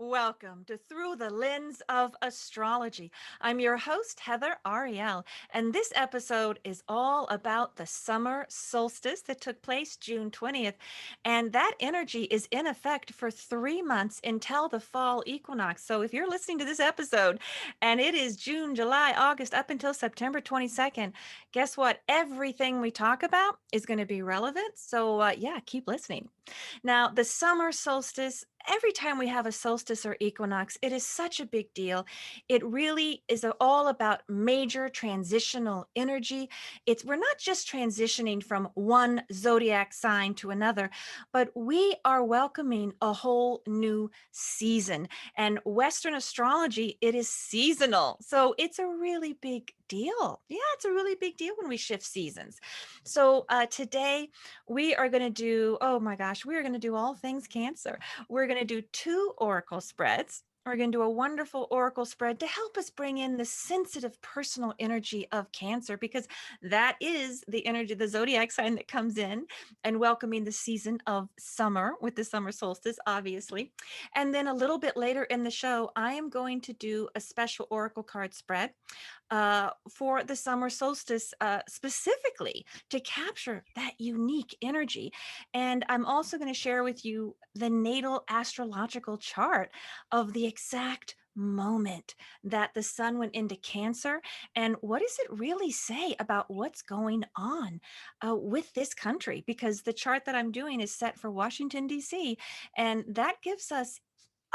Welcome to Through the Lens of Astrology. I'm your host, Heather Arielle, and this episode is all about the summer solstice that took place June 20th. And that energy is in effect for 3 months until the fall equinox. So if you're listening to this episode and it is June, July, August, up until September 22nd, guess what? Everything we talk about is going to be relevant. So, yeah, keep listening. Now, the summer solstice, every time we have a solstice or equinox, it is such a big deal. It really is all about major transitional energy. We're not just transitioning from one zodiac sign to another, but we are welcoming a whole new season. And Western astrology, it is seasonal. So it's a really big deal. Yeah, it's a really big deal when we shift seasons. So today we are going to do, oh my gosh, we are going to do all things Cancer. We're going to do two oracle spreads. We're going to do a wonderful oracle spread to help us bring in the sensitive personal energy of Cancer, because that is the energy, the zodiac sign that comes in and welcoming the season of summer with the summer solstice, obviously. And then a little bit later in the show, I am going to do a special oracle card spread for the summer solstice specifically to capture that unique energy. And I'm also going to share with you the natal astrological chart of the exact moment that the sun went into Cancer, and what does it really say about what's going on with this country, because the chart that I'm doing is set for Washington DC, and that gives us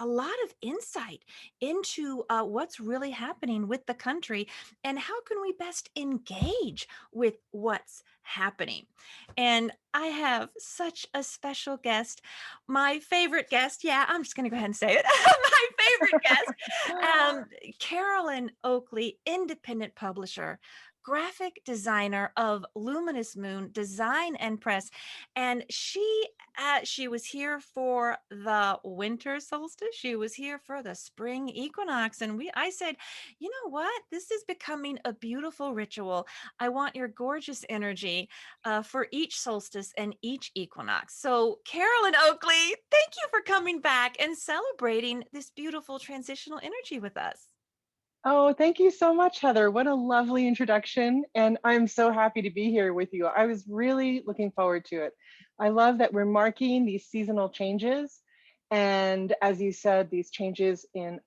a lot of insight into what's really happening with the country and how can we best engage with what's happening. And I have such a special guest, my favorite guest. Yeah, I'm just going to go ahead and say it. My favorite guest, um, Carolyn Oakley, independent publisher, graphic designer of Luminous Moon Design and Press. And she was here for the winter solstice. She was here for the spring equinox. And I said, you know what? This is becoming a beautiful ritual. I want your gorgeous energy for each solstice and each equinox. So, Carolyn Oakley, thank you for coming back and celebrating this beautiful transitional energy with us. Oh, thank you so much, Heather. What a lovely introduction. And I'm so happy to be here with you. I was really looking forward to it. I love that we're marking these seasonal changes. And as you said, these changes in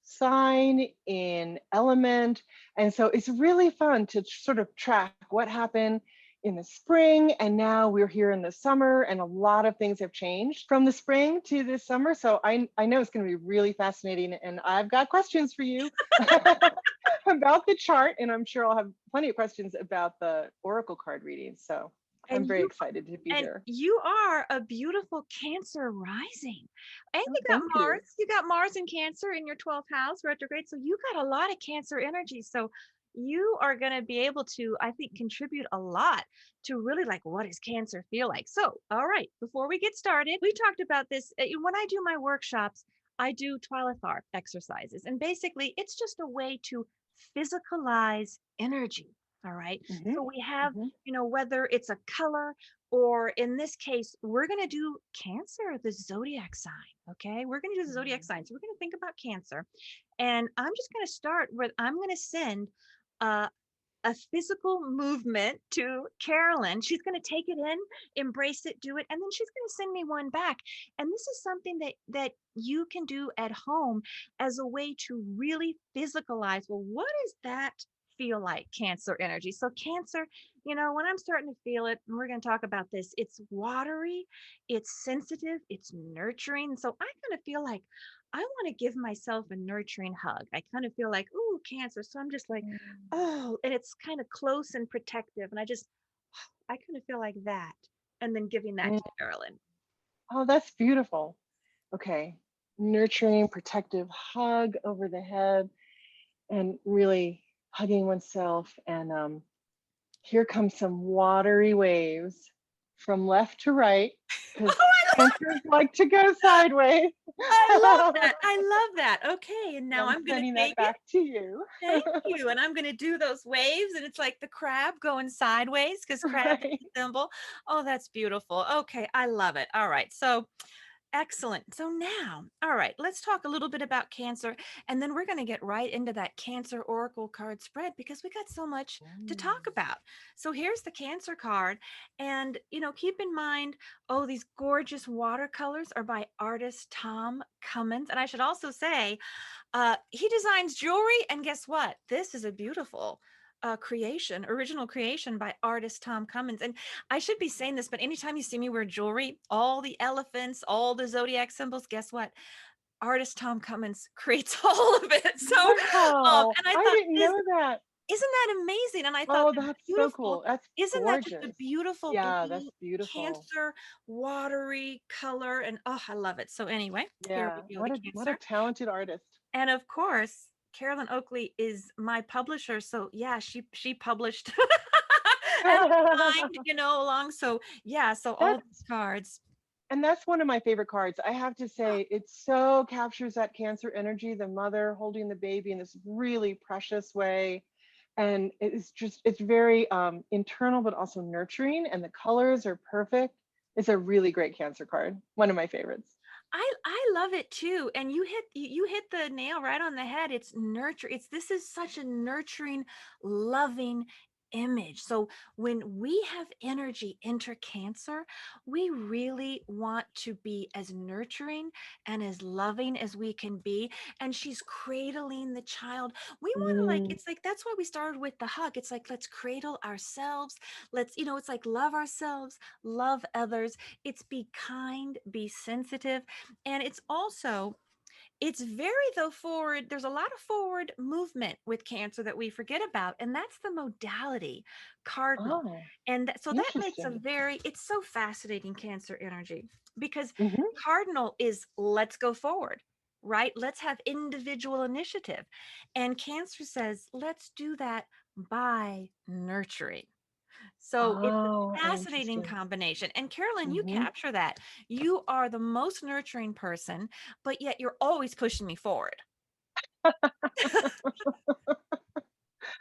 sign, in element. And so it's really fun to sort of track what happened in the spring, and now we're here in the summer, and a lot of things have changed from the spring to this summer. So I know it's going to be really fascinating, and I've got questions for you about the chart, and I'm sure I'll have plenty of questions about the oracle card reading. So And I'm very you excited to be and here. you are a beautiful Cancer rising. And Oh, thank you. You got Mars in Cancer in your 12th house retrograde. So you got a lot of Cancer energy. So you are going to be able to, I think, contribute a lot to really like what does Cancer feel like. So, all right, before we get started, we talked about this when I do my workshops. I do Twilight exercises, and basically, it's just a way to physicalize energy. All right. Hmm. So we have, Hmm. whether it's a color, or in this case, we're going to do Cancer, the zodiac sign. Okay. We're going to do the zodiac sign. So we're going to think about Cancer. And I'm just going to start with, I'm going to send uh, a physical movement to Carolyn. She's going to take it in, embrace it, do it, and then she's going to send me one back. And this is something that you can do at home as a way to really physicalize. Well, what does that feel like, Cancer energy? So Cancer, when I'm starting to feel it, and we're going to talk about this, it's watery, it's sensitive, it's nurturing. So I kind of feel like I want to give myself a nurturing hug. I kind of feel like, oh, Cancer. So I'm just like, oh, and it's kind of close and protective. And I kind of feel like that. And then giving that to Carolyn. Oh, that's beautiful. Okay. Nurturing, protective hug over the head, and really hugging oneself. And here comes some watery waves from left to right, Oh, because cancers like to go sideways. I love that. I love that. Okay. And now I'm I'm going to sending that take it. back to you. Thank you. And I'm going to do those waves. And it's like the crab going sideways because crab is Right. the symbol. Oh, that's beautiful. Okay. I love it. All right. So Excellent. So now, all right, let's talk a little bit about Cancer, and then we're going to get right into that Cancer Oracle card spread because we got so much to talk Mm. about. So here's the Cancer card, and keep in mind, oh, these gorgeous watercolors are by artist Tom Cummins, and I should also say, he designs jewelry, and guess what? This is a beautiful creation, original creation by artist Tom Cummins. And I should be saying this, but anytime you see me wear jewelry, all the elephants, all the zodiac symbols, guess what? Artist Tom Cummins creates all of it. So, Wow, and I I thought, didn't know that. isn't that amazing? And I thought, Oh, the that's so beautiful, cool. That's isn't that just a gorgeous. beautiful Yeah, that's blue beautiful. Cancer watery color? And oh, I love it. So anyway, here Yeah, we go, the what a Cancer. talented artist. And of course, Carolyn Oakley is my publisher, so yeah, she published and signed, along. So yeah, so all That's these cards. and that's one of my favorite cards. I have to say, it so captures that Cancer energy, the mother holding the baby in this really precious way. And it's very internal, but also nurturing. And the colors are perfect. It's a really great Cancer card. One of my favorites. I love it too. And you hit the nail right on the head. It's nurture. This is such a nurturing, loving image. So when we have energy enter Cancer, we really want to be as nurturing and as loving as we can be. And she's cradling the child. We want to, like, Mm, it's like that's why we started with the hug. It's like, let's cradle ourselves. Let's, it's like love ourselves, love others. It's be kind, be sensitive. And it's also, it's very though forward. There's a lot of forward movement with Cancer that we forget about, and that's the modality cardinal. oh, And so that makes a interesting. very, it's so fascinating, Cancer energy, because Hmm. cardinal is let's go forward, right? Let's have individual initiative. And Cancer says, let's do that by nurturing. So it's a Oh, fascinating interesting. combination. And Carolyn, you Hmm. capture that. You are the most nurturing person, but yet you're always pushing me forward.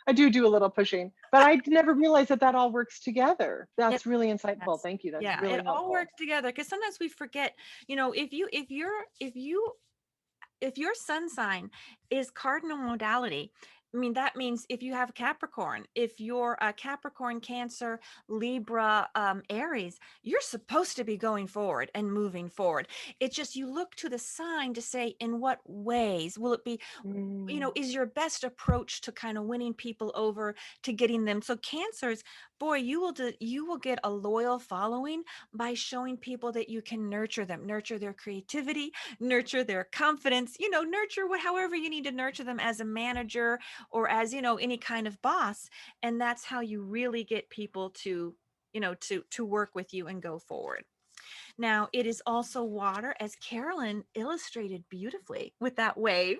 I do a little pushing, but I never realized that that all works together. It That's really insightful. does. Thank you. That's Yeah, it really all helpful. works together because sometimes we forget, if your sun sign is cardinal modality, I mean, that means if you have Capricorn, if you're a Capricorn, Cancer, Libra, Aries, you're supposed to be going forward and moving forward. It's just you look to the sign to say, in what ways will it be, Mm, is your best approach to kind of winning people over, to getting them. So Cancers, boy, you will get a loyal following by showing people that you can nurture them, nurture their creativity, nurture their confidence, nurture however you need to nurture them as a manager or as, any kind of boss. And that's how you really get people to, to work with you and go forward. Now, it is also water, as Carolyn illustrated beautifully with that wave.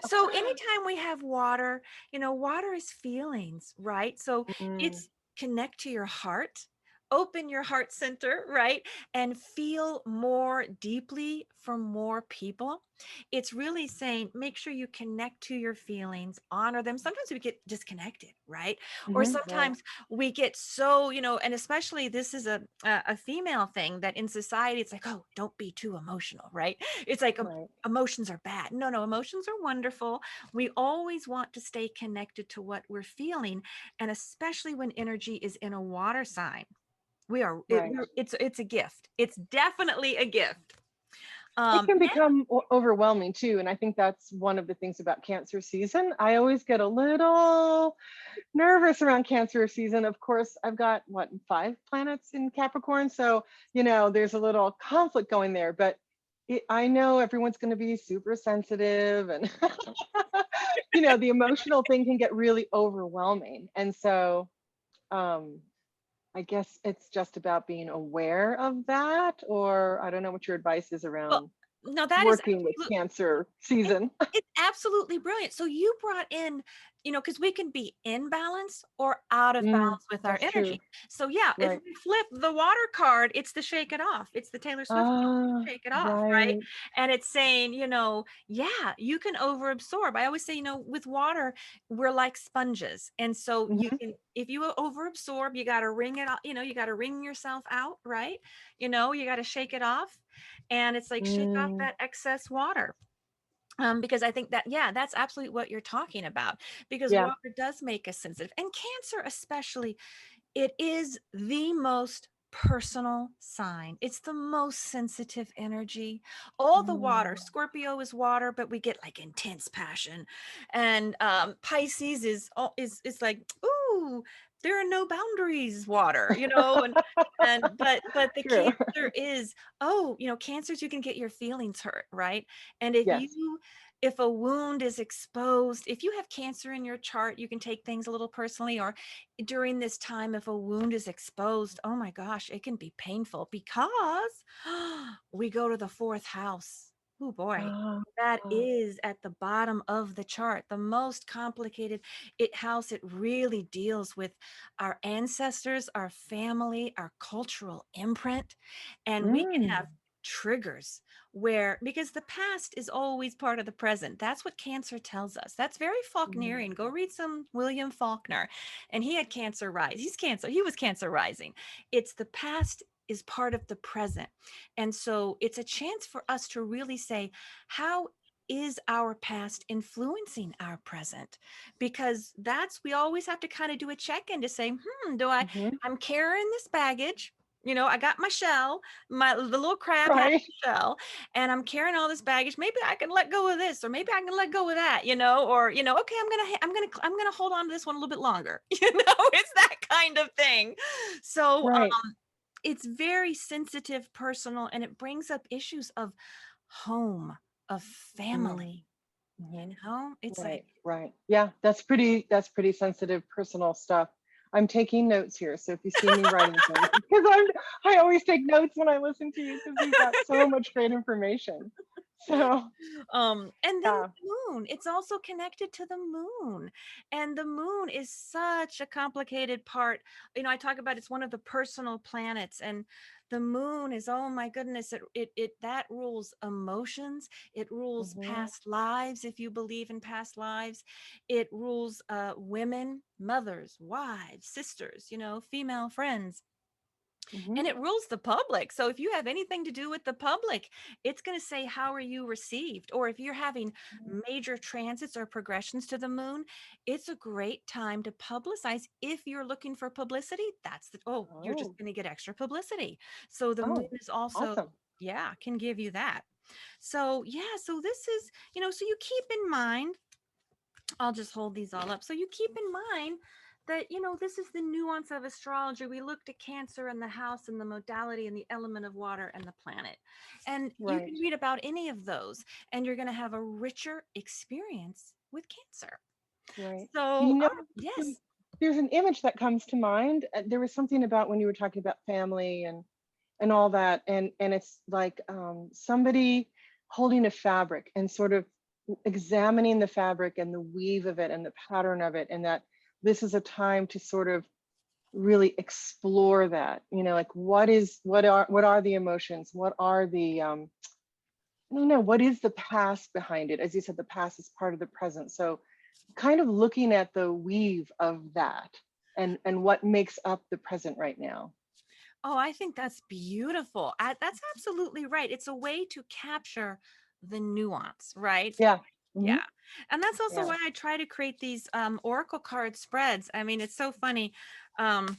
So anytime we have water, water is feelings, right? So mm, it's connect to your heart, open your heart center, right? And feel more deeply for more people. It's really saying, make sure you connect to your feelings, honor them. Sometimes we get disconnected, right? Or right, sometimes we get so, and especially this is a female thing that in society, it's like, oh, don't be too emotional, right? It's like, right. emotions are bad. No, no, emotions are wonderful. We always want to stay connected to what we're feeling, and especially when energy is in a water sign. Right. It's a gift. It's definitely a gift. It can Now, become overwhelming too. And I think that's one of the things about Cancer season. I always get a little nervous around Cancer season. Of course, I've got what, 5 planets in Capricorn. So, there's a little conflict going there, but I know everyone's going to be super sensitive and, the emotional thing can get really overwhelming. And so, um, I guess it's just about being aware of that, or I don't know what your advice is well, around no, that is working with absolutely, Cancer It season. it's absolutely brilliant. So you brought in, because we can be in balance or out of balance with our That's true. energy. So yeah, if Right. we flip the water card, it's the shake it off. It's the Taylor Swift song, Ah, shake it off, right? right. And it's saying, yeah, you can overabsorb. I always say, with water, we're like sponges. And so you Hmm. can, if you overabsorb, you got to wring it out, you got to wring yourself out, right? You got to shake it off. And it's like shake off Mm, that excess water. Because I think that, yeah, that's absolutely what you're talking about, because yeah. water does make us sensitive, and Cancer especially, it is the most personal sign. It's the most sensitive energy. All the water, Mm, Scorpio is water, but we get like intense passion, and Pisces is like, ooh, there are no boundaries, water, and but the true. Cancer is, oh, Cancers, you can get your feelings hurt, right? And Yes. if a wound is exposed, if you have Cancer in your chart, you can take things a little personally, or during this time, if a wound is exposed, oh my gosh, it can be painful, because we go to the fourth house. Oh boy, Ah, that is at the bottom of the chart, the most complicated house. It really deals with our ancestors, our family, our cultural imprint, and we can mm, have triggers where, because the past is always part of the present. That's what Cancer tells us. That's very mm, Faulknerian. Go read some William Faulkner, and he had Cancer rise. He was Cancer rising. It's the past is part of the present. And so it's a chance for us to really say, how is our past influencing our present? Because we always have to kind of do a check-in to say, mhm. I'm carrying this baggage. I got my shell, the little crab has Right. a shell, and I'm carrying all this baggage. Maybe I can let go of this, or maybe I can let go of that, or, okay, I'm gonna hold on to this one a little bit longer. It's that kind of thing. So Right. it's very sensitive, personal, and it brings up issues of home, of Mm, family. mhm. It's like, Right. Right. Yeah, that's pretty sensitive personal stuff. I'm taking notes here. So if you see me writing things, because I always take notes when I listen to you because you've got so much great information. So and then yeah. the moon, it's also connected to the moon, and the moon is such a complicated part. I talk about, it's one of the personal planets, and the moon is, oh my goodness, it that rules emotions. It rules Hmm. past lives, if you believe in past lives. It rules women, mothers, wives, sisters, female friends, Hmm. and it rules the public. So if you have anything to do with the public, it's going to say, how are you received? Or if you're having major transits or progressions to the moon, it's a great time to publicize. If you're looking for publicity, you're just Oh, going to get extra publicity. So the moon oh, is also, awesome. yeah, can give you that. So yeah, so this is, so you keep in mind, I'll just hold these all up. So you keep in mind that, this is the nuance of astrology. We looked at Cancer and the house and the modality and the element of water and the planet. And you Right. can read about any of those, and you're going to have a richer experience with Cancer. Right. So, You know, yes. there's an image that comes to mind. There was something about when you were talking about family and all that, and it's like somebody holding a fabric and sort of examining the fabric and the weave of it and the pattern of it, and that this is a time to sort of really explore that. Like what are the emotions? What are the I don't know, what is the past behind it? As you said, the past is part of the present. So kind of looking at the weave of that and what makes up the present right now. Oh, I think that's beautiful. That's absolutely right. It's a way to capture the nuance, right? Yeah. Hmm. Yeah. And that's also Yeah. why I try to create these oracle card spreads. I mean, it's so funny. Um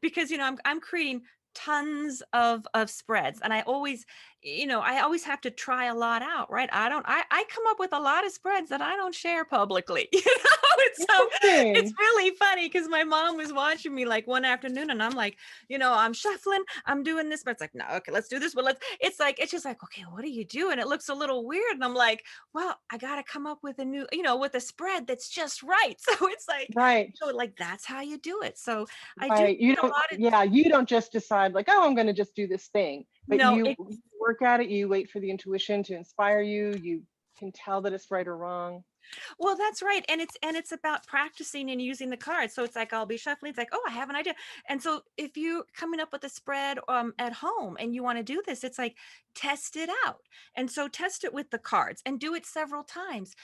because I'm creating tons of spreads, and I always have to try a lot out, right? I come up with a lot of spreads that I don't share publicly. It's Interesting. really funny, because my mom was watching me like one afternoon, and I'm like, I'm shuffling, I'm doing this, but it's like, no, okay, let's do this, but it's just like, okay, what do you do? And it looks a little weird, and I'm like, well, I got to come up with a new, with a spread that's just right. So it's like, Right. like, that's how you do it. So I do Right. You a don't, lot of, yeah, you don't just decide like, oh, I'm going to just do this thing, but no, you work at it, you wait for the intuition to inspire you. You can tell that it's right or wrong. Well, that's right. And it's about practicing and using the cards. So it's like I'll be shuffling. It's like, oh, I have an idea. And so if you're coming up with a spread at home and you want to do this, it's like test it out. And so test it with the cards and do it several times.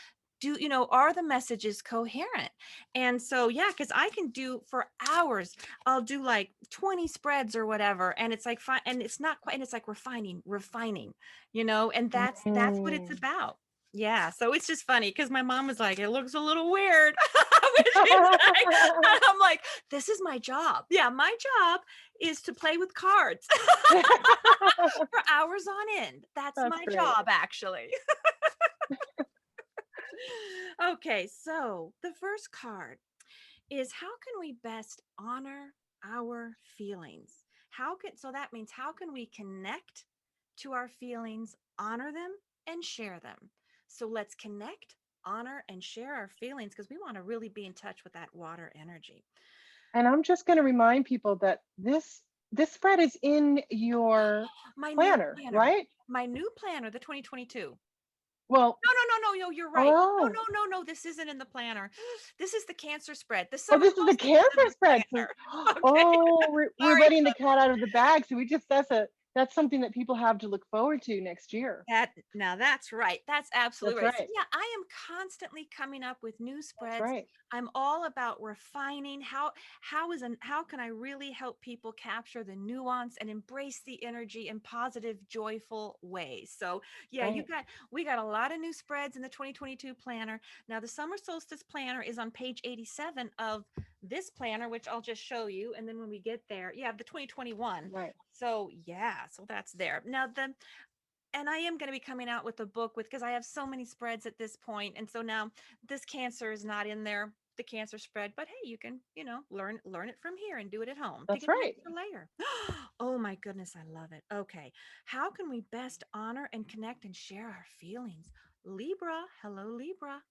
Are the messages coherent? And so yeah, because I can do for hours, I'll do like 20 spreads or whatever. And it's like fine, and it's not quite, and it's like refining, and that's what it's Mm. about. Yeah, so it's just funny because my mom was like, "It looks a little weird." When she's like, I'm like, "This is my job." Yeah, my job is to play with cards for hours on end. That's That's my great. job, actually. Okay, so the first card is how can we best honor our feelings? So that means how can we connect to our feelings, honor them, and share them? So let's connect, honor, and share our feelings because we want to really be in touch with that water energy. And I'm just going to remind people that this spread is in your My new planner, planner, right? my new planner, the 2022. Well, No, no, no, no, no, you're right. No, oh, no, no, no, this isn't in the planner. This is the Cancer spread. The oh, summer this is the solstice is cancer in the spread. So, planner. Okay. oh, we're Sorry letting the about cat out of the bag. So that's something that people have to look forward to next year. now that's right. That's absolutely That's right. So right. yeah, I am constantly coming up with new That's spreads. right. I'm all about refining how can I really help people capture the nuance and embrace the energy in positive, joyful ways. So yeah, Right. we got a lot of new spreads in the 2022 planner. Now the summer solstice planner is on page 87 of this planner, which I'll just show you. And then when we get there, yeah, the 2021. Right. So yeah, so that's there. Now and I am going to be coming out with a book because I have so many spreads at this point. And so now this cancer is not in there, the cancer spread, but hey, you can, learn it from here and do it at home to That's get an right. extra layer. Oh my goodness, I love it. Okay. How can we best honor and connect and share our feelings? Libra, hello Libra.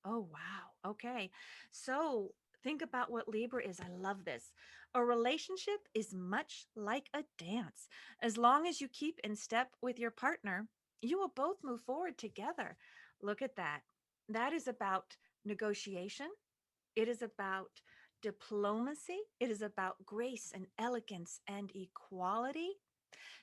Oh, wow. Okay. So think about what Libra is. I love this. A relationship is much like a dance. As long as you keep in step with your partner, you will both move forward together. Look at that. That is about negotiation. It is about diplomacy. It is about grace and elegance and equality.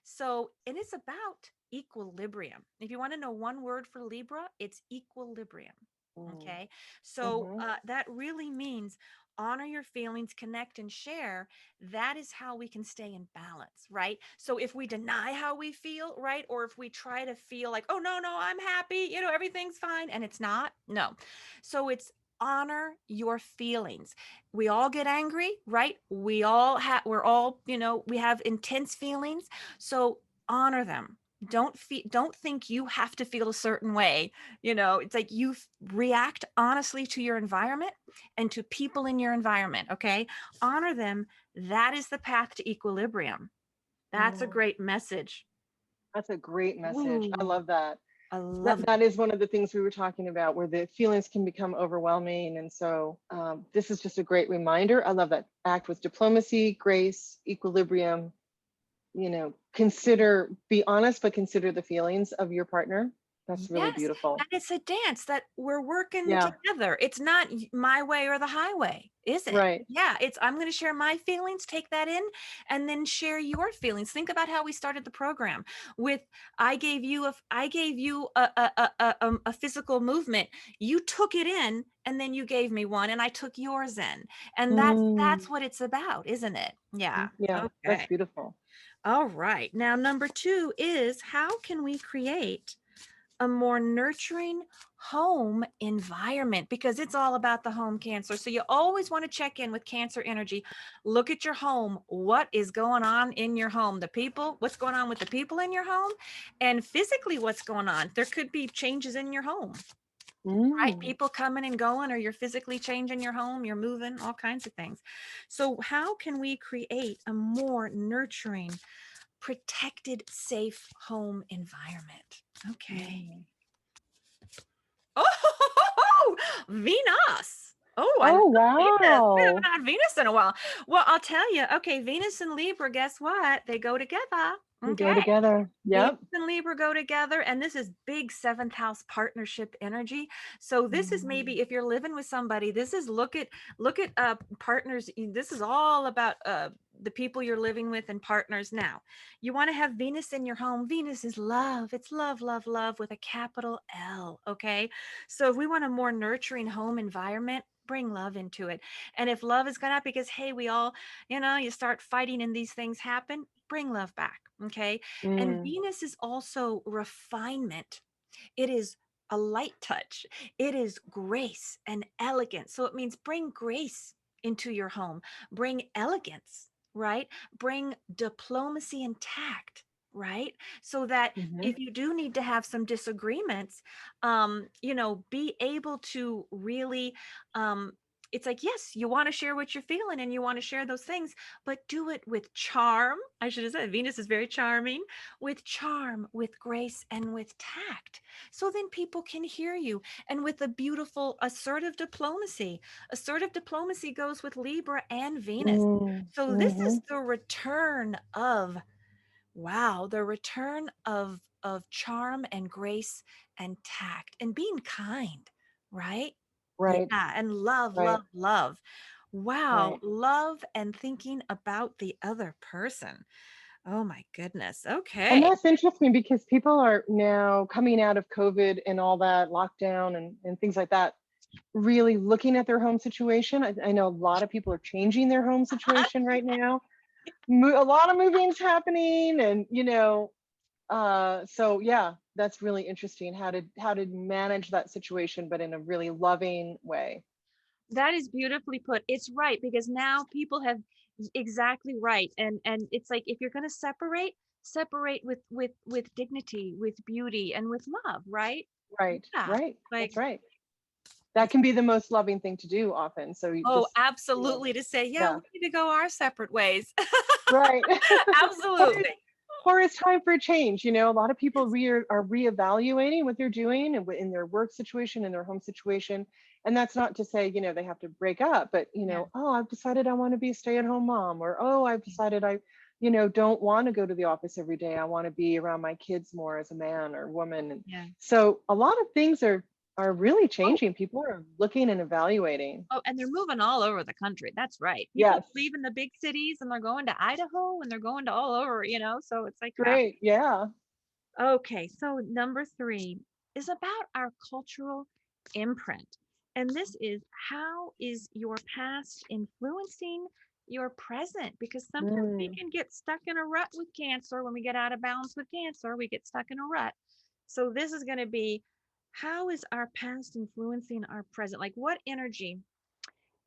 So, and it's about equilibrium. If you want to know one word for Libra, it's equilibrium. Mm. Okay. So, Hmm. that really means honor your feelings, connect and share. That is how we can stay in balance, right? So, if we deny how we feel, right? Or if we try to feel like, oh, no, no, I'm happy, everything's fine, and it's not, no. So, it's honor your feelings. We all get angry, right? We're all, we have intense feelings, so honor them. Don't think you have to feel a certain way. It's like react honestly to your environment and to people in your environment, okay? Honor them. That is the path to equilibrium. That's a Mm. great message. That's a great message. I Ooh, love that. I that love that that. is one of the things we were talking about where the feelings can become overwhelming, and so this is just a great reminder. I love that. Act with diplomacy, grace, equilibrium. Be honest, but consider the feelings of your partner. That's really Yes, beautiful. and it's a dance that we're working Yeah. together. It's not my way or the highway, is it? Right. Yeah, it's I'm going to share my feelings, take that in, and then share your feelings. Think about how we started the program with I gave you a physical movement. You took it in, and then you gave me one, and I took yours in, and that's Mm. what it's about, isn't it? Yeah. Yeah, that's Okay. beautiful. All right. Now, number two is how can we create a more nurturing home environment, because it's all about the home, Cancer. So you always want to check in with Cancer energy. Look at your home. What is going on in your home? What's going on with the people in your home, and physically what's going on. There could be changes in your home, right? Mm. People coming and going, or you're physically changing your home, you're moving, all kinds of things. So how can we create a more nurturing, protected, safe home environment? Okay. Mm. Oh, Venus. Oh, I love Oh, Venus. We haven't wow. had Venus in a while. Well, I'll tell you. Okay, Venus and Libra, guess what? They go together. We go Okay. together. Venus Yep. and Libra go together, and this is big seventh house partnership energy. So this is Mm, maybe if you're living with somebody, this is look at partners. This is all about the people you're living with and partners. Now, you want to have Venus in your home. Venus is love. It's love, love, love with a capital L. Okay, so if we want a more nurturing home environment, bring love into it. And if love is gonna, because hey, we all, you start fighting and these things happen, bring love back. Okay, and mm, Venus is also refinement. It is a light touch. It is grace and elegance. So it means bring grace into your home, bring elegance, right? Bring diplomacy and tact, right? So that mhm, if you do need to have some disagreements, be able to really, um, it's like, yes, you want to share what you're feeling and you want to share those things, but do it with charm. I should have said Venus is very charming, with charm, with grace, and with tact. So then people can hear you. And with a beautiful assertive diplomacy. Assertive diplomacy goes with Libra and Venus. mm, So this is mhm. the return of, wow, the return of charm and grace and tact and being kind, right? Right, Yeah, and love, right, love, love. Wow, right. love and thinking about the other person. Oh my goodness. And Okay. that's interesting because people are now coming out of COVID and all that lockdown and things like that, really looking at their home situation. I know a lot of people are changing their home situation right now. A lot of moving's happening, and so yeah, that's really interesting how to manage that situation, but in a really loving way. That is beautifully put. It's right because now people have exactly right. And it's like if you're going to separate, separate with dignity, with beauty, and with love, right? Right, Yeah. right. Like That's right. That can be the most loving thing to do often. So you oh, just, absolutely to say, yeah, yeah, we need to go our separate ways. right. or Absolutely. or it's time for a change. A lot of people are reevaluating what they're doing and in their work situation, in their home situation. And that's not to say, they have to break up, but, Yeah. oh, I've decided I want to be a stay-at-home mom, or, oh, I've decided don't want to go to the office every day. I want to be around my kids more as a man or woman. And Yeah. so a lot of things are really Oh, changing. People are looking and evaluating. oh, and they're moving all over the country. That's right. People Yes. are leaving the big cities and they're going to Idaho and they're going to all over. So it's like, wow. Great. Yeah. Okay, so number three is about our cultural imprint. And this is how is your past influencing your present? Because sometimes we Mm, can get stuck in a rut with Cancer. When we get out of balance with Cancer, we get stuck in a rut. So this is going to be how is our past influencing our present? Like what energy,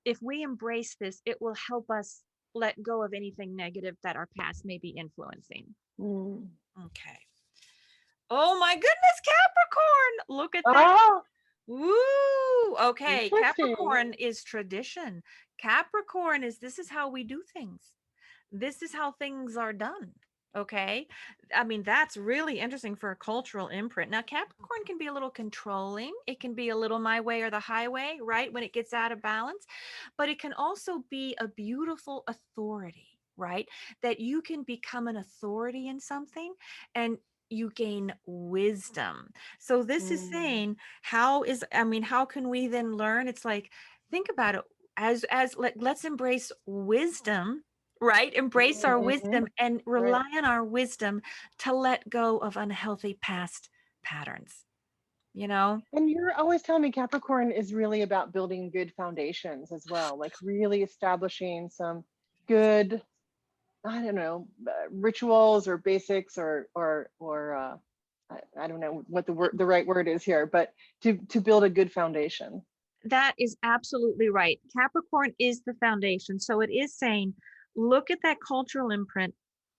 if we embrace this, it will help us let go of anything negative that our past may be influencing. mm. Okay. Oh my goodness, Capricorn. Look at that. Oh, Woo. Okay, interesting. Capricorn is tradition. Capricorn is this is how we do things. This is how things are done. Okay. I mean, that's really interesting for a cultural imprint. Now, Capricorn can be a little controlling. It can be a little my way or the highway, right? When it gets out of balance, but it can also be a beautiful authority, right? That you can become an authority in something and you gain wisdom. So this is Mm, saying how can we then learn? It's like think about it let's embrace wisdom, right? Embrace our mhm. wisdom and Right. rely on our wisdom to let go of unhealthy past patterns, you know? And you're always telling me Capricorn is really about building good foundations as well, like really establishing some good, I don't know, rituals or basics or I don't know what the right word is here, but to build a good foundation. That is absolutely right. Capricorn is the foundation. So it is saying, look at that cultural imprint.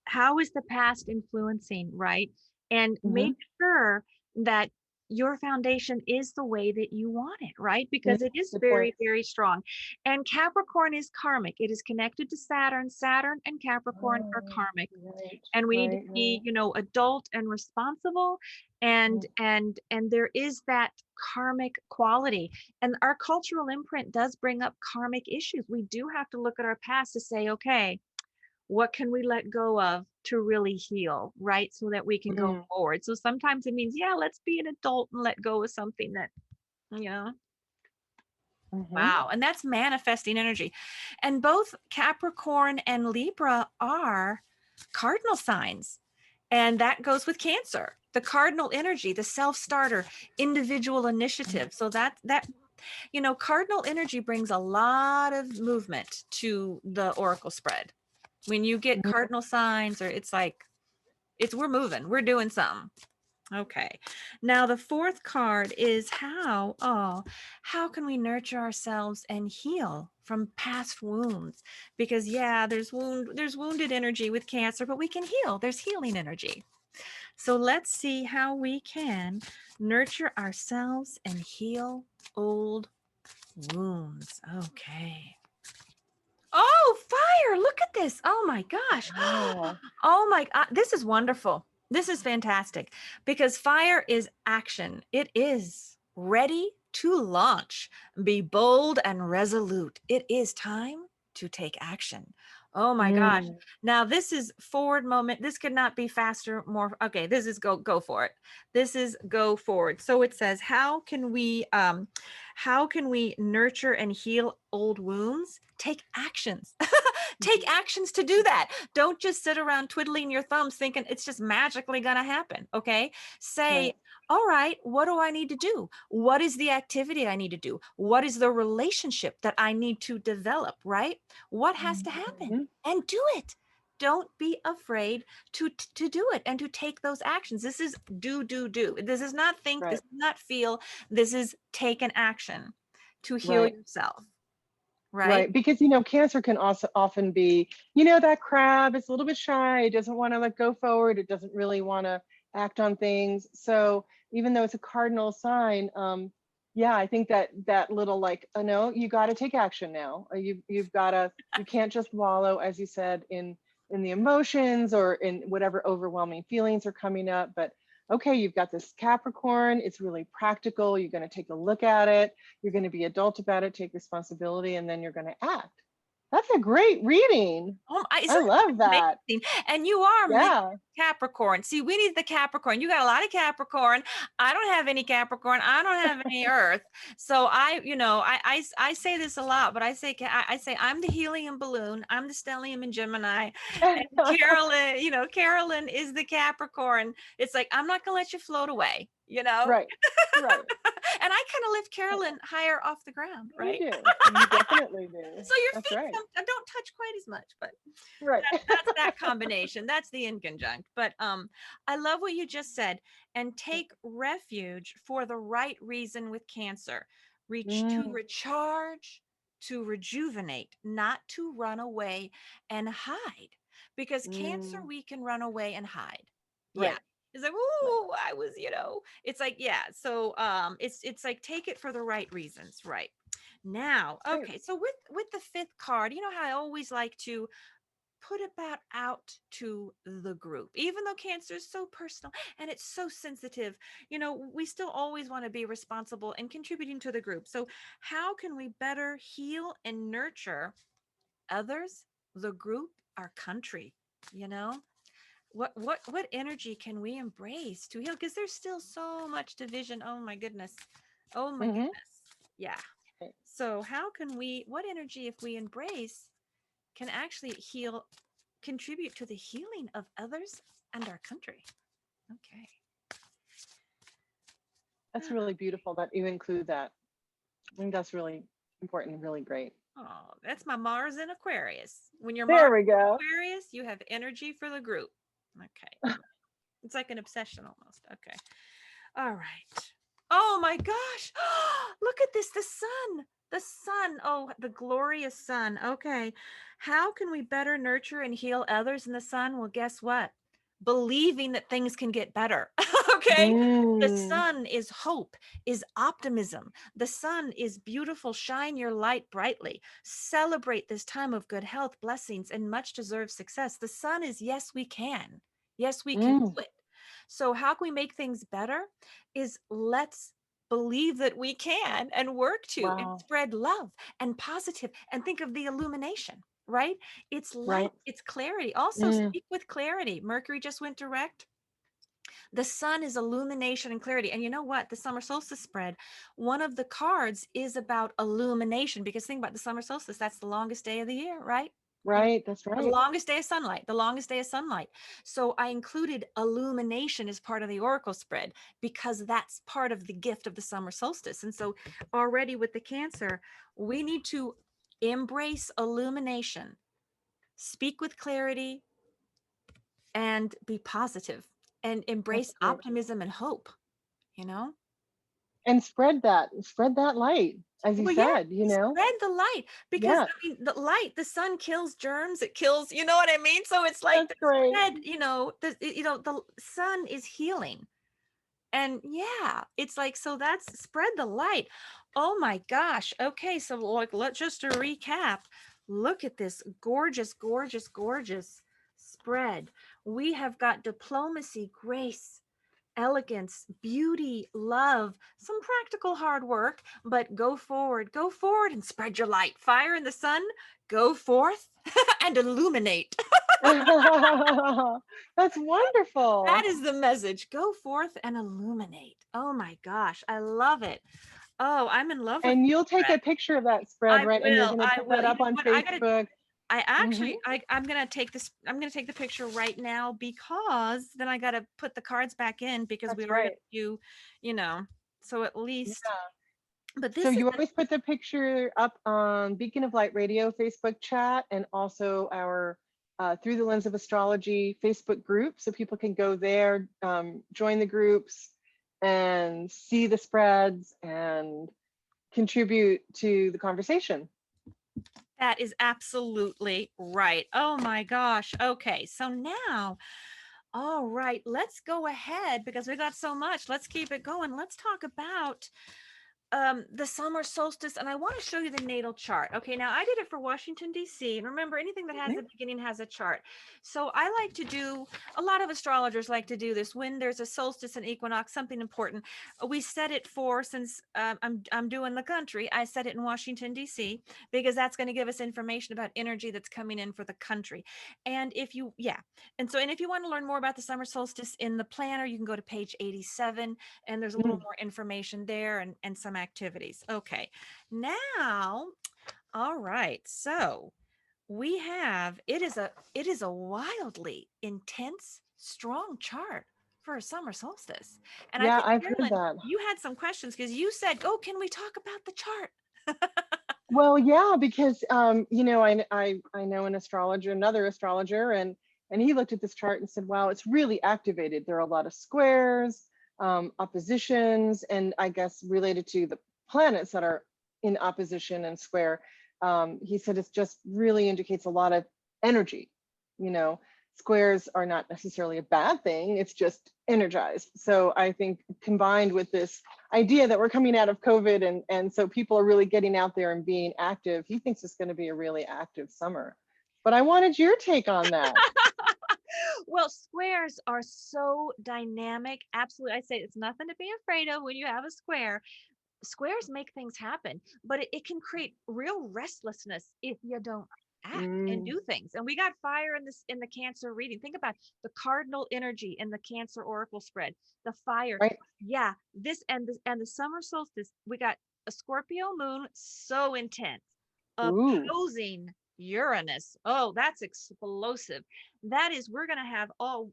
How is the past influencing, right? And Hmm. make sure that your foundation is the way that you want it, right? Because it is Good very, point. very strong. And Capricorn is karmic. It is connected to Saturn. Saturn and Capricorn are Oh, karmic, right, and we need to right, be right. adult and responsible, and Mm, there is that karmic quality, and our cultural imprint does bring up karmic issues. We do have to look at our past to say, okay, what can we let go of to really heal, right? So that we can go Mm, forward. So sometimes it means, yeah, let's be an adult and let go of something that, you know, mhm, wow. And that's manifesting energy. And both Capricorn and Libra are cardinal signs. And that goes with Cancer, the cardinal energy, the self-starter, individual initiative. So cardinal energy brings a lot of movement to the oracle spread. When you get mhm, cardinal signs, or it's like we're moving, we're doing something. Okay. Now the fourth card is how can we nurture ourselves and heal from past wounds? Because yeah, there's wounded energy with Cancer, but we can heal. There's healing energy. So let's see how we can nurture ourselves and heal old wounds. Okay. Oh, fire. Look at this. Oh my gosh. yeah, Oh my God. This is wonderful. This is fantastic because fire is action. It is ready to launch. Be bold and resolute. It is time to take action. Oh my gosh. mm, Now this is forward moment. This could not be faster, more. Okay, this is go for it. This is go forward. So it says, how can we nurture and heal old wounds? Take actions. Take actions to do that. Don't just sit around twiddling your thumbs thinking it's just magically going to happen. Okay. Say, right, all right, what do I need to do? What is the activity I need to do? What is the relationship that I need to develop? Right? What has to happen? mhm, And do it. Don't be afraid to do it and to take those actions. This is do. This is not think, this right, is not feel. This is take an action to heal right. yourself. Right? Right, because Cancer can also often be, that crab. It's a little bit shy. It doesn't want to let go forward. It doesn't really want to act on things. So even though it's a cardinal sign, yeah, I think that little like, no, you got to take action now. You've got to. You can't just wallow, as you said, in the emotions or in whatever overwhelming feelings are coming up. But okay, you've got this Capricorn. It's really practical. You're going to take a look at it. You're going to be adult about it, take responsibility, and then you're going to act. That's a great reading. Isn't I love that that. amazing? And you are mixed Yeah. Capricorn. See, we need the Capricorn. You got a lot of Capricorn. I don't have any Capricorn. I don't have any Earth. So I say this a lot, but I say I'm the helium balloon. I'm the stellium in Gemini, and Carolyn is the Capricorn. It's like I'm not gonna let you float away. Right. Right. And I kind of lift Carolyn higher off the ground, You right? do. You definitely do. So your That's feet right. don't touch quite as much, but Right. that's that combination. That's the inconjunct. But I love what you just said. And take refuge for the right reason with Cancer. Reach to Mm, recharge, to rejuvenate, not to run away and hide. Because Cancer, mm, we can run away and hide. Yeah. right. It's like, Right. ooh, I was, it's like, yeah. So it's like take it for the right reasons, right? Now, Great. okay, so with the fifth card, you know how I always like to put about out to the group, even though Cancer is so personal and it's so sensitive, we still always want to be responsible and contributing to the group. So how can we better heal and nurture others, the group, our country? you know what energy can we embrace to heal, because there's still so much division. Oh my goodness. Oh my Hmm. goodness. Yeah. So how can what energy, if we embrace, can actually contribute to the healing of others and our country? Okay. That's really beautiful that you include that. I think that's really important and really great. Oh, that's my Mars in Aquarius. When you're Mars There we in go. Aquarius, you have energy for the group. Okay. It's like an obsession almost. Okay. All right. Oh my gosh. Look at this. The sun. The sun. Oh, the glorious sun. Okay. How can we better nurture and heal others in the sun? Well, guess what? Believing that things can get better. Okay. The Mm, sun is hope, is optimism. The sun is beautiful. Shine your light brightly. Celebrate this time of good health, blessings, and much deserved success. The sun is yes, we can. Yes, we can mm. do it. So, how can we make things better? Is let's believe that we can and work to and Wow. spread love and positive and think of the illumination, right? It's light, Right. it's clarity. Also, Mm, speak with clarity. Mercury just went direct. The sun is illumination and clarity. And you know what? The summer solstice spread, one of the cards is about illumination, because think about the summer solstice, that's the longest day of the year, right? You know, right. That's the right. longest day of sunlight, the longest day of sunlight. So I included illumination as part of the oracle spread because that's part of the gift of the summer solstice. And so already with the Cancer, we need to embrace illumination, speak with clarity, and be positive, and That's embrace great. optimism and hope, you know? And spread that light, as you Well, yeah, said, you know? spread the light, because Yeah, I mean, the light, the sun kills germs, it kills, you know what I mean? So it's like that's the great. spread, the sun is healing. And yeah, it's like, so that's spread the light. Oh my gosh. Okay, so like, let's just to recap. Look at this gorgeous, gorgeous, gorgeous spread. We have got diplomacy, grace, elegance, beauty, love, some practical hard work, but go forward and spread your light. Fire in the sun, go forth and illuminate. That's That wonderful. is the message. Go forth and illuminate. Oh my gosh, I love it. Oh, I'm in love with And this you'll take spread. a picture of that spread, I right? And you're will. going to I put will. that You up know on what? Facebook. I Hmm. actually, I'm gonna take this. I'm gonna take the picture right now, because then I gotta put the cards back in, because we That's are gonna right. do, you know. So at Yeah. least, but So this is you always put the picture up on Beacon of Light Radio Facebook chat, and also our Through the Lens of Astrology Facebook group. So people can go there, join the groups, and see the spreads and contribute to the conversation. that is absolutely right. Oh my gosh. Okay, so now, all right, let's go ahead because we got so much. Let's keep it going. Let's talk about the summer solstice, and I want to show you the natal chart. Okay, now I did it for Washington D.C., and remember, anything that has a beginning has a chart. So I like to do, a lot of astrologers like to do this when there's a solstice and equinox, something important. We set it for, since I'm doing the country, I set it in Washington D.C. because that's going to give us information about energy that's coming in for the country. And if you, yeah, and if you want to learn more about the summer solstice in the planner, you can go to page 87, and there's a little Mm. more information there, and some activities. Okay, now, all right, so we have, it is a wildly intense, strong chart for a summer solstice. And I Yeah, think, I've heard Carolyn, that. you had some questions because you said, oh, can we talk about the chart? Well, yeah, because I know an astrologer, another astrologer, and he looked at this chart and said, "Wow, it's really activated. There are a lot of squares, oppositions, and I guess related to the planets that are in opposition and square." He said it just really indicates a lot of energy. You know, squares are not necessarily a bad thing. It's just energized. So I think combined with this idea that we're coming out of COVID, and so people are really getting out there and being active. He thinks it's going to be a really active summer. But I wanted your take on that. Well, squares are so dynamic. Absolutely. I say it's nothing to be afraid of when you have a square. Squares make things happen, but it can create real restlessness if you don't act and Mm, do things. And we got fire in this, in the Cancer reading. Think about the cardinal energy in the Cancer oracle spread. The fire. right? Yeah, this and the summer solstice, we got a Scorpio moon, so intense, Ooh, opposing Uranus. Oh, that's explosive. That is, we're going to have all,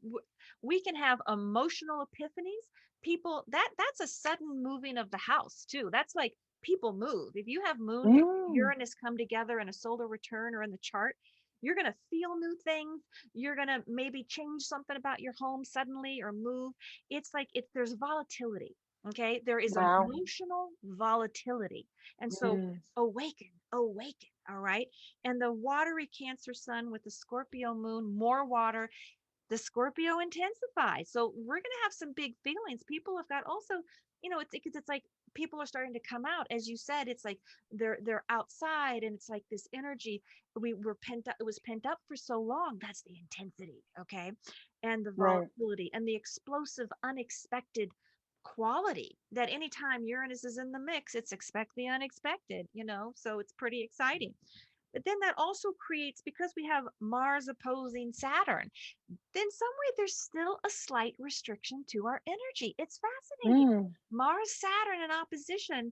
we can have emotional epiphanies. People, that's a sudden moving of the house too. That's like, people move. If you have moon mm, Uranus come together in a solar return or in the chart, you're going to feel new things. You're going to maybe change something about your home suddenly or move. It's like, there's volatility. Okay, there is wow. emotional volatility. And so Mm, awaken, awaken. All right. And the watery Cancer sun with the Scorpio moon, more water, the Scorpio intensifies. So we're going to have some big feelings. People have got also, it's because it's like people are starting to come out. As you said, it's like they're outside, and it's like this energy. We were pent up, it was pent up for so long. That's the intensity. Okay. And the right. volatility and the explosive, unexpected quality that anytime Uranus is in the mix, it's expect the unexpected, so it's pretty exciting. But then that also creates, because we have Mars opposing Saturn, then some way there's still a slight restriction to our energy. It's fascinating. Mm. Mars Saturn in opposition,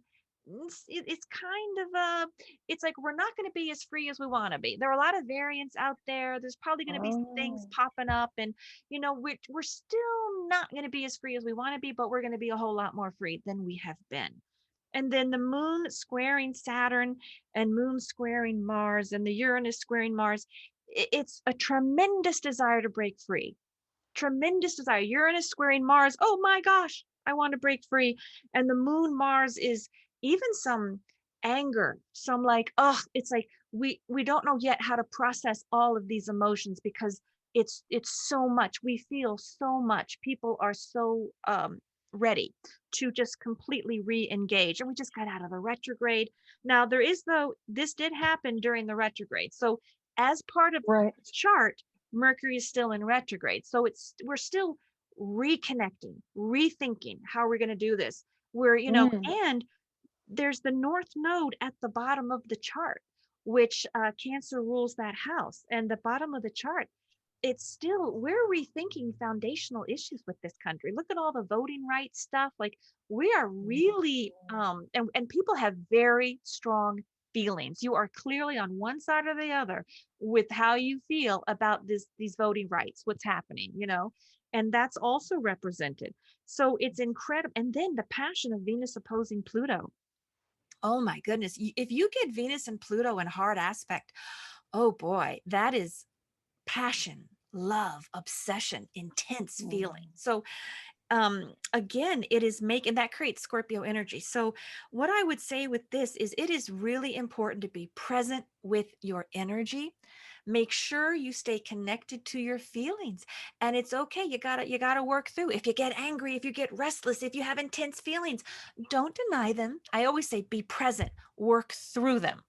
it's kind of a, it's like we're not going to be as free as we want to be. There are a lot of variants out there. There's probably going to be some things Oh, popping up, and we're still not going to be as free as we want to be, but we're going to be a whole lot more free than we have been. And then the moon squaring Saturn and moon squaring Mars and the Uranus squaring Mars, it's a tremendous desire to break free. Tremendous desire. Uranus squaring Mars. Oh my gosh, I want to break free. And the moon Mars is even some anger, some like, oh, it's like we don't know yet how to process all of these emotions because it's so much. We feel so much. People are so ready to just completely re-engage. And we just got out of the retrograde. Now there is, though, this did happen during the retrograde. So as part of right. this chart, Mercury is still in retrograde. So we're still reconnecting, rethinking how we're going to do this. We're, Mm. and there's the North Node at the bottom of the chart, which Cancer rules that house. And the bottom of the chart, it's still, we're rethinking foundational issues with this country. Look at all the voting rights stuff. Like we are really, and people have very strong feelings. You are clearly on one side or the other with how you feel about these voting rights, what's happening, and that's also represented. So it's incredible. And then the passion of Venus opposing Pluto. Oh my goodness. If you get Venus and Pluto in hard aspect, oh boy, that is passion, love, obsession, intense Mm. feeling. So again, it is making that creates Scorpio energy. So what I would say with this is it is really important to be present with your energy. Make sure you stay connected to your feelings, and it's okay. You gotta work through. If you get angry, if you get restless, if you have intense feelings, don't deny them. I always say be present, work through them.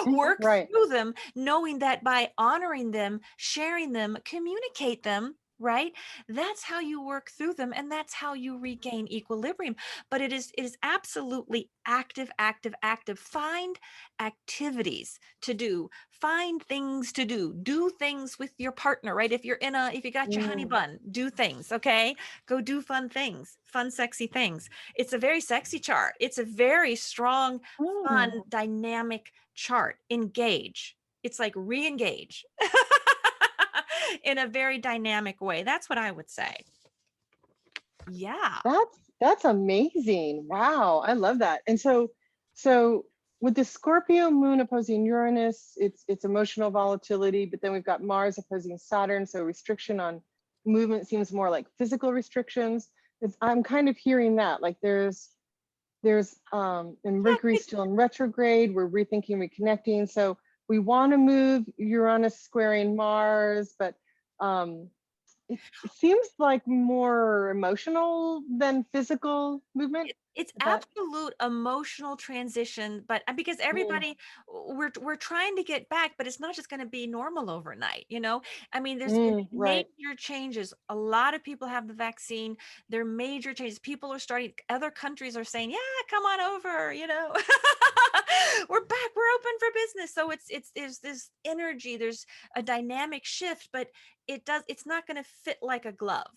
Work Right. through them, knowing that by honoring them, sharing them, communicate them, right? That's how you work through them, and that's how you regain equilibrium. But it is absolutely active, active, active. Find activities to do, find things to do things with your partner, right? If you got your honey Mm. bun, do things. Okay, go do fun things, fun sexy things. It's a very sexy chart. It's a very strong, fun, Mm. dynamic chart. Engage. It's like re-engage in a very dynamic way. That's what I would say. Yeah. That's amazing. Wow, I love that. And so with the Scorpio moon opposing Uranus, it's emotional volatility, but then we've got Mars opposing Saturn, so restriction on movement seems more like physical restrictions. I'm kind of hearing that, like and Mercury's still in retrograde, we're rethinking, reconnecting. So we want to move Uranus squaring Mars, but it seems like more emotional than physical movement. It's Is that absolute emotional transition, but because mm, everybody, we're trying to get back, but it's not just going to be normal overnight. I mean, there's right? major changes. A lot of people have the vaccine. There are major changes. People are starting, other countries are saying, yeah, come on over. We're back, we're open for business. So there's this energy, there's a dynamic shift, but it's not going to fit like a glove.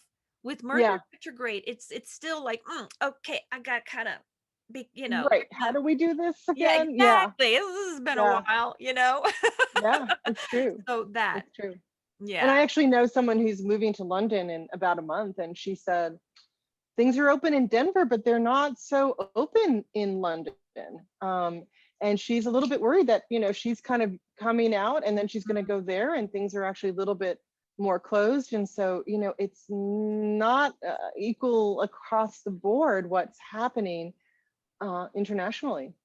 With Mercury Yeah, retrograde, it's still like, okay, I got kind of be, right. How do we do this yeah, again? Yeah, exactly. This has been a yeah, while. yeah. It's true. So that, It's true. And yeah. I actually know someone who's moving to London in about a month, and she said things are open in Denver, but they're not so open in London. Um, and she's a little bit worried that, she's kind of coming out and then she's going to go there and things are actually a little bit more closed. And so, it's not equal across the board what's happening internationally, Oh,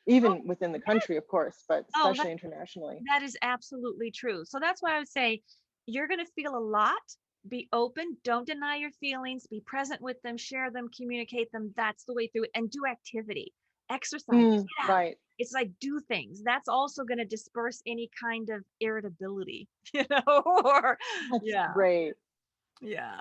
even within the yes. country, of course, but Oh, especially internationally. that is absolutely true. So that's why I would say you're going to feel a lot. Be open. Don't deny your feelings. Be present with them. Share them. Communicate them. That's the way through it. And do activity, exercise. Get out. Right. It's like do things. That's also going to disperse any kind of irritability, or That's yeah, great. yeah.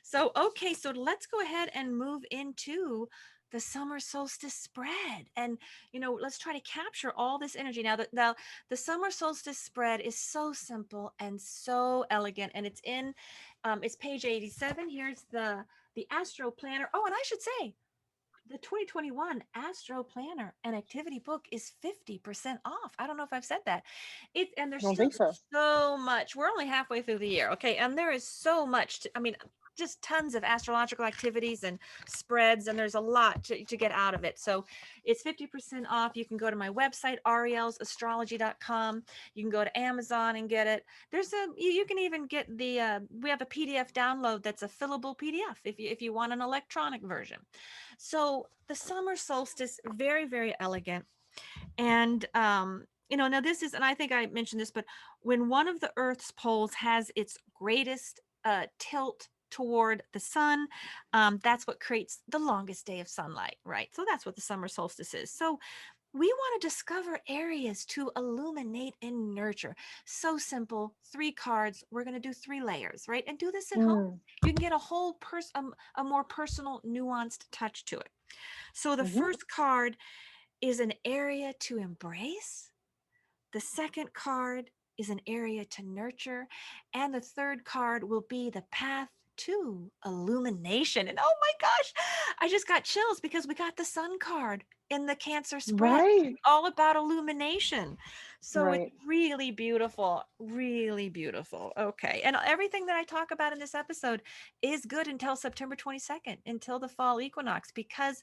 So, okay, so let's go ahead and move into the summer solstice spread. And, let's try to capture all this energy. The summer solstice spread is so simple and so elegant. And it's page 87. Here's the Astro Planner. Oh, and I should say, the 2021 Astro Planner and Activity Book is 50% off. I don't know if I've said that. And I there's don't still think so. so much. We're only halfway through the year, okay? And there is so much I mean, just tons of astrological activities and spreads, and there's a lot to get out of it. So it's 50% off. You can go to my website, ariellesastrology.com. You can go to Amazon and get it. You can even get we have a PDF download that's a fillable PDF if you want an electronic version. So the summer solstice, very, very elegant. And, now this is, and I think I mentioned this, but when one of the Earth's poles has its greatest tilt toward the sun, that's what creates the longest day of sunlight, right? So that's what the summer solstice is. So we want to discover areas to illuminate and nurture. So simple, 3 cards. We're going to do 3 layers, right? And do this at home. Mm. You can get a more personal, nuanced touch to it. So the Hmm. first card is an area to embrace. The second card is an area to nurture. And the third card will be the path to illumination. And oh my gosh, I just got chills because we got the sun card in the Cancer spread, Right. all about illumination. So it's Right. really beautiful, really beautiful. Okay. And everything that I talk about in this episode is good until September 22nd, until the fall equinox, because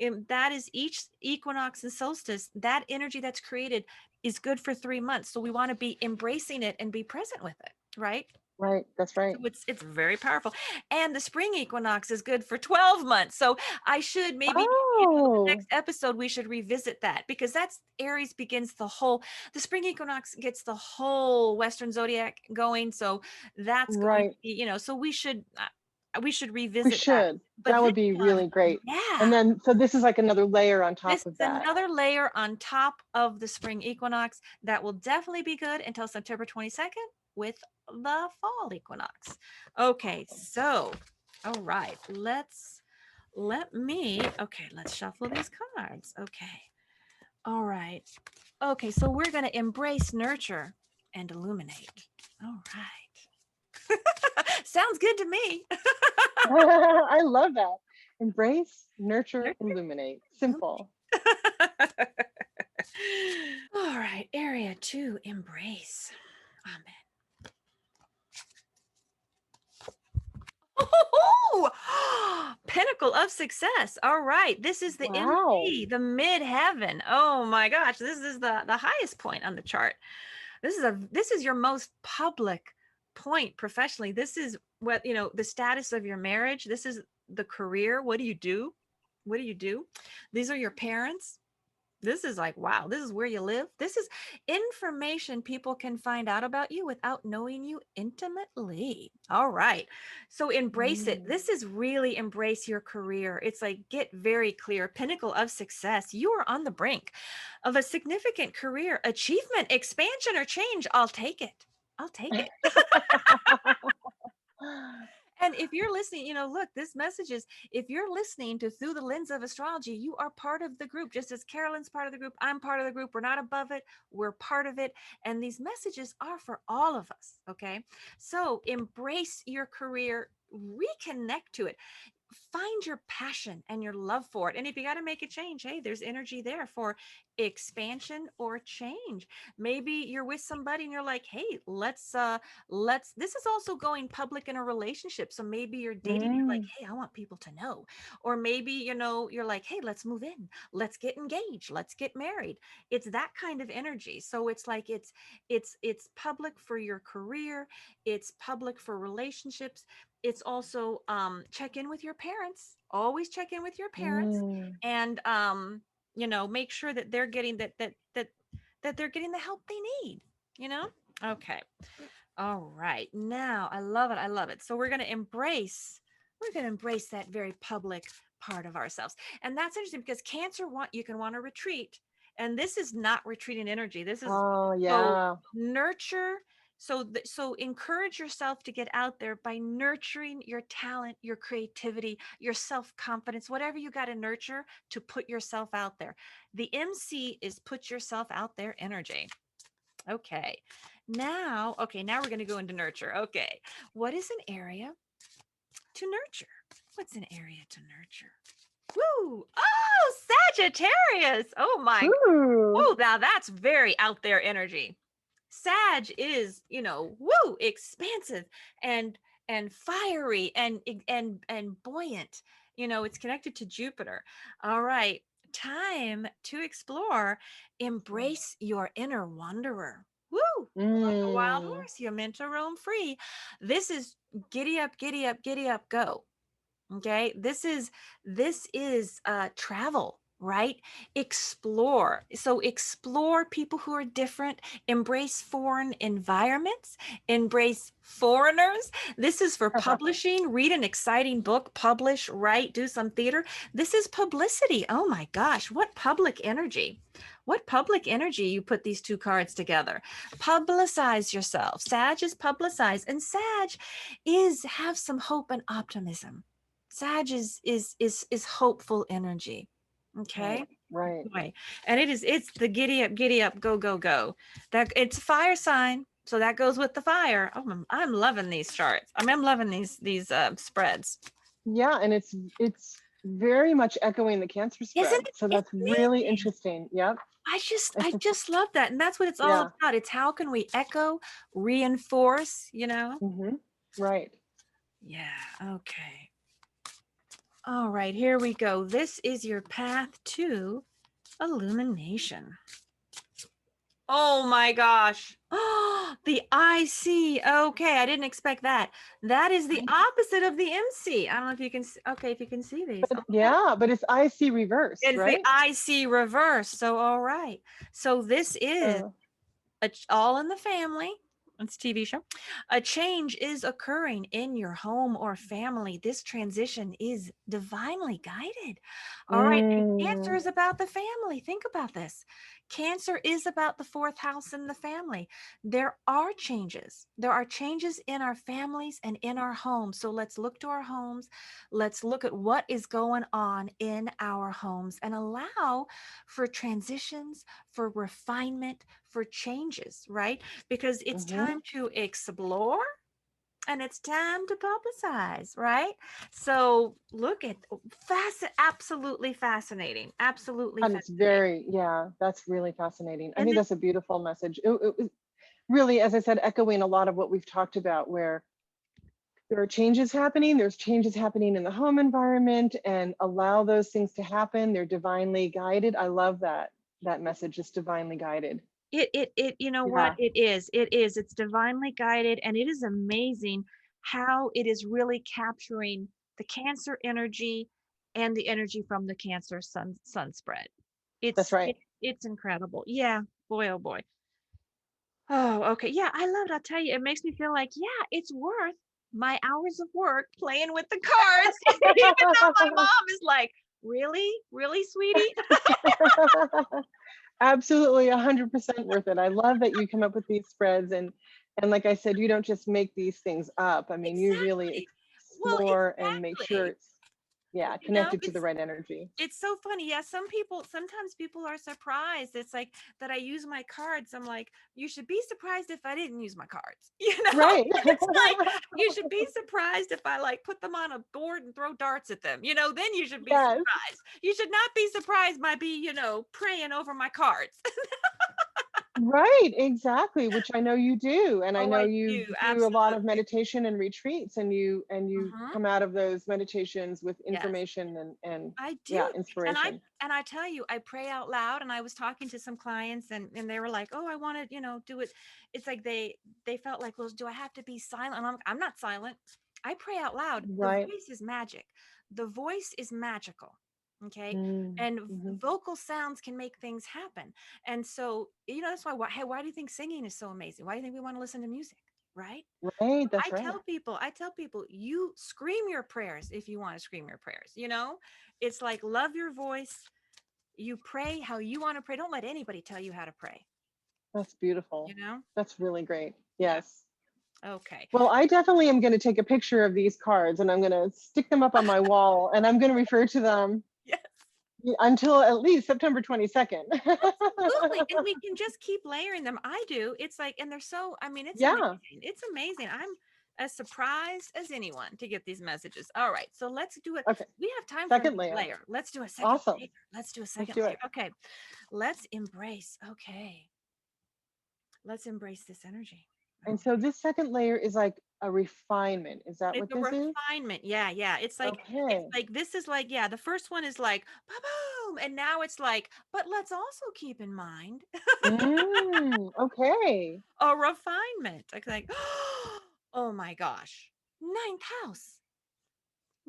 that is each equinox and solstice, that energy that's created is good for 3 months. So we want to be embracing it and be present with it, right? Right. That's right. So it's very powerful. And the spring equinox is good for 12 months. So I should maybe, the Oh, next episode, we should revisit that, because that's Aries begins the spring equinox gets the whole Western zodiac going. So that's going to right. be, so we should We revisit that. should. But That this would be one, really great. And yeah, then, so this is like another layer on this top is of that. another layer on top of the spring equinox that will definitely be good until September 22nd with the fall equinox. Okay, so, all right, let's shuffle these cards. Okay, all right. Okay, so we're going to embrace, nurture, and illuminate. All right. Sounds good to me. I love that. Embrace, nurture, Nurture, illuminate. illuminate. Simple. All right, area to embrace. Amen. Oh, pinnacle of success. All right. This is the Wow. MD, the midheaven. Oh my gosh. This is the highest point on the chart. This is your most public point professionally. This is what, the status of your marriage. This is the career. What do you do? What do you do? These are your parents. This is like, wow, this is where you live. This is information people can find out about you without knowing you intimately. All right. So embrace it. Mm. This is really embrace your career. It's like, get very clear. Pinnacle of success. You are on the brink of a significant career achievement, expansion, or change. I'll take it. I'll take it. And if you're listening, look, this message is, if you're listening to Through the Lens of Astrology, you are part of the group. Just as Carolyn's part of the group, I'm part of the group. We're not above it, we're part of it. And these messages are for all of us. Okay. So embrace your career, reconnect to it, find your passion and your love for it. And if you got to make a change, hey, there's energy there for expansion or change. Maybe you're with somebody and you're like, hey, let's this is also going public in a relationship. So maybe you're dating, you're like, Mm. hey, I want people to know. Or maybe, you're like, hey, let's move in, let's get engaged, let's get married. It's that kind of energy. So it's like it's public for your career, it's public for relationships. It's also, check in with your parents. Always check in with your parents, Mm. and make sure that they're getting that they're getting the help they need. You know. Okay. All right. Now I love it. I love it. So we're gonna embrace that very public part of ourselves, and that's interesting because Cancer you can want to retreat, and this is not retreating energy. This is Oh, so yeah. nurture So encourage yourself to get out there by nurturing your talent, your creativity, your self-confidence, whatever you got to nurture to put yourself out there. The MC is put yourself out there energy. Okay. Now we're going to go into nurture. Okay. What is an area to nurture? What's an area to nurture? Woo! Oh, Sagittarius. Oh my. Ooh. Oh, now that's very out there energy. Sag is, woo, expansive and fiery and buoyant. It's connected to Jupiter. All right, time to explore. Embrace your inner wanderer. Woo! Like a wild Mm. horse, you're meant to roam free. This is giddy up, giddy up, giddy up, go. Okay, this is travel, right? Explore. So explore people who are different, embrace foreign environments, embrace foreigners. This is for publishing. Read an exciting book, publish, write, do some theater. This is publicity. Oh my gosh, what public energy. What public energy. You put these two cards together. Publicize yourself. Sag is publicize, and Sag is have some hope and optimism. Sag is hopeful energy. Right, Okay. right. Boy. And it's the giddy up, go, go, go. That it's a fire sign. So that goes with the fire. Oh, I'm loving these charts. I'm loving these spreads. Yeah, and it's very much echoing the Cancer Isn't spread. it? So It's that's really amazing. interesting. Yep. I just It's I just, just love that. And that's what it's all yeah. about. It's how can we echo, reinforce? Right. Yeah. Okay. All right, here we go. This is your path to illumination. Oh my gosh. Oh, the IC. Okay, I didn't expect that. That is the opposite of the MC. I don't know if you can okay, if you can see these. But yeah, but it's IC reversed, It's the right? IC reverse. So all right. So this is So all in the family. It's a TV show. A change is occurring in your home or family. This transition is divinely guided. All right. And Cancer mm, is about the family. Think about this. Cancer is about the fourth house in the family. There are changes. There are changes in our families and in our homes. So let's look to our homes. Let's look at what is going on in our homes and allow for transitions, for refinement, for changes, right? Because it's mhm. time to explore and it's time to publicize, right? So look at absolutely fascinating. Absolutely And it's fascinating. very, yeah, that's really fascinating. I And think this, that's a beautiful message. It really, as I said, echoing a lot of what we've talked about, where there are changes happening, there's changes happening in the home environment, and allow those things to happen. They're divinely guided. I love that message, is divinely guided. you know what? Yeah, It's divinely guided and it is amazing how it is really capturing the Cancer energy and the energy from the Cancer sun spread. that's right. It's incredible. Yeah, boy, oh boy. Oh, okay. Yeah, I love it. I'll tell you, it makes me feel like, yeah, it's worth my hours of work playing with the cards, even though my mom is like, really? Really, sweetie? Absolutely 100% worth it. I love that you come up with these spreads, and like I said, you don't just make these things up. I mean, you really Exactly. Well, explore and make sure exactly. it's, yeah, You know, connected to the right energy. it's so funny. Yeah, sometimes people are surprised. It's like that I use my cards. I'm like, you should be surprised if I didn't use my cards. Right. It's like you should be surprised if I like put them on a board and throw darts at them. Then you should be Yes. surprised. You should not be surprised by praying over my cards. Right, exactly, which I know you do. And I Oh, know I you do. do a lot of Absolutely. meditation and retreats, and you Hmm. come out of those meditations with Yes. information and I yeah, do. And I inspiration. and I tell you, I pray out loud and I was talking to some clients and they were like, "Oh, I want to, do it." It's like they felt like, "Well, do I have to be silent?" And I'm not silent. I pray out loud. The Right. voice is magic. The voice is magical. Okay? Mm, And mhm. vocal sounds can make things happen. And so, that's hey, why do you think singing is so amazing? Why do you think we want to listen to music? Right? Right, that's I right. tell people, you scream your prayers if you want to scream your prayers. It's like love your voice. You pray how you want to pray. Don't let anybody tell you how to pray. That's beautiful. you know? That's really great. Yeah. Yes. Okay. Well, I definitely am going to take a picture of these cards and I'm going to stick them up on my wall and I'm going to refer to them Yes. until at least September 22nd. Absolutely. And we can just keep layering them. I do. It's like, and they're so, I mean, it's Yeah. amazing. It's amazing. I'm as surprised as anyone to get these messages. All right. So let's do it. Okay. We have time for Second another layer. layer. Let's do a second Awesome. layer. Let's do a Let's second do layer. it. Okay. Let's embrace. Okay. Let's embrace this energy. And Oh, so this second layer is like a refinement. Is that it's what a this is? refinement. Yeah, yeah. It's Okay. like this is like, yeah, the first one is like boom. And now it's like, but let's also keep in mind Okay. a refinement. Like, oh my gosh. Ninth house.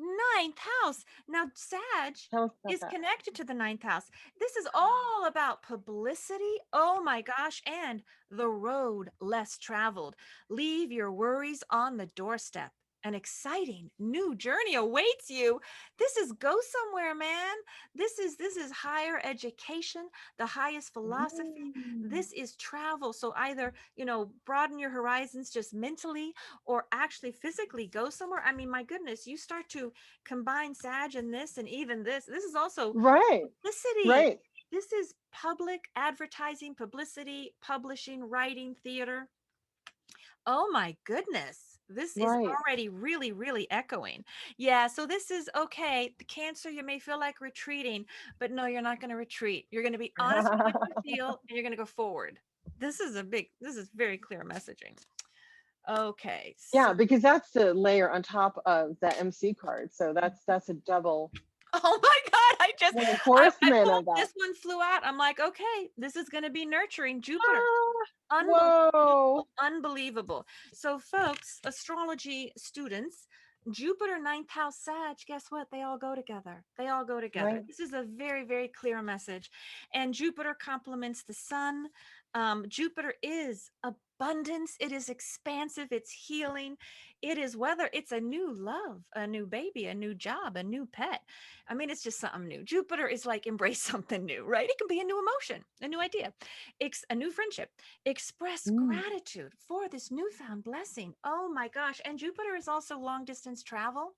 Ninth house. Now, Sag Tell us about is that. connected to the ninth house. This is all about publicity. Oh my gosh. And the road less traveled. Leave your worries on the doorstep. An exciting new journey awaits you. This is go somewhere, man. This is higher education, the highest philosophy. Mm. This is travel. So either, broaden your horizons just mentally or actually physically go somewhere. I mean, my goodness, you start to combine Sag and this and even this. This is also Right. publicity. Right. This is public advertising, publicity, publishing, writing, theater. Oh my goodness. This is Right. already really, really echoing. Yeah. So this is okay. The Cancer, you may feel like retreating, but no, you're not going to retreat. You're going to be honest with what you feel and you're going to go forward. This is very clear messaging. Okay. So, Yeah, because that's the layer on top of the MC card. So that's a double oh my God, I reinforcement pulled of that. this one flew out. I'm like, okay, this is going to be nurturing Jupiter. Ah, whoa. Unbelievable, unbelievable. So, folks, astrology students, Jupiter ninth house Sag, guess what? They all go together. They all go together. Right. This is a very, very clear message. And Jupiter complements the sun. Jupiter is abundance, it is expansive, it's healing. It is whether it's a new love, a new baby, a new job, a new pet. I mean, it's just something new. Jupiter is like embrace something new, right? It can be a new emotion, a new idea, a new friendship. Express Mm. gratitude for this newfound blessing. Oh my gosh. And Jupiter is also long distance travel.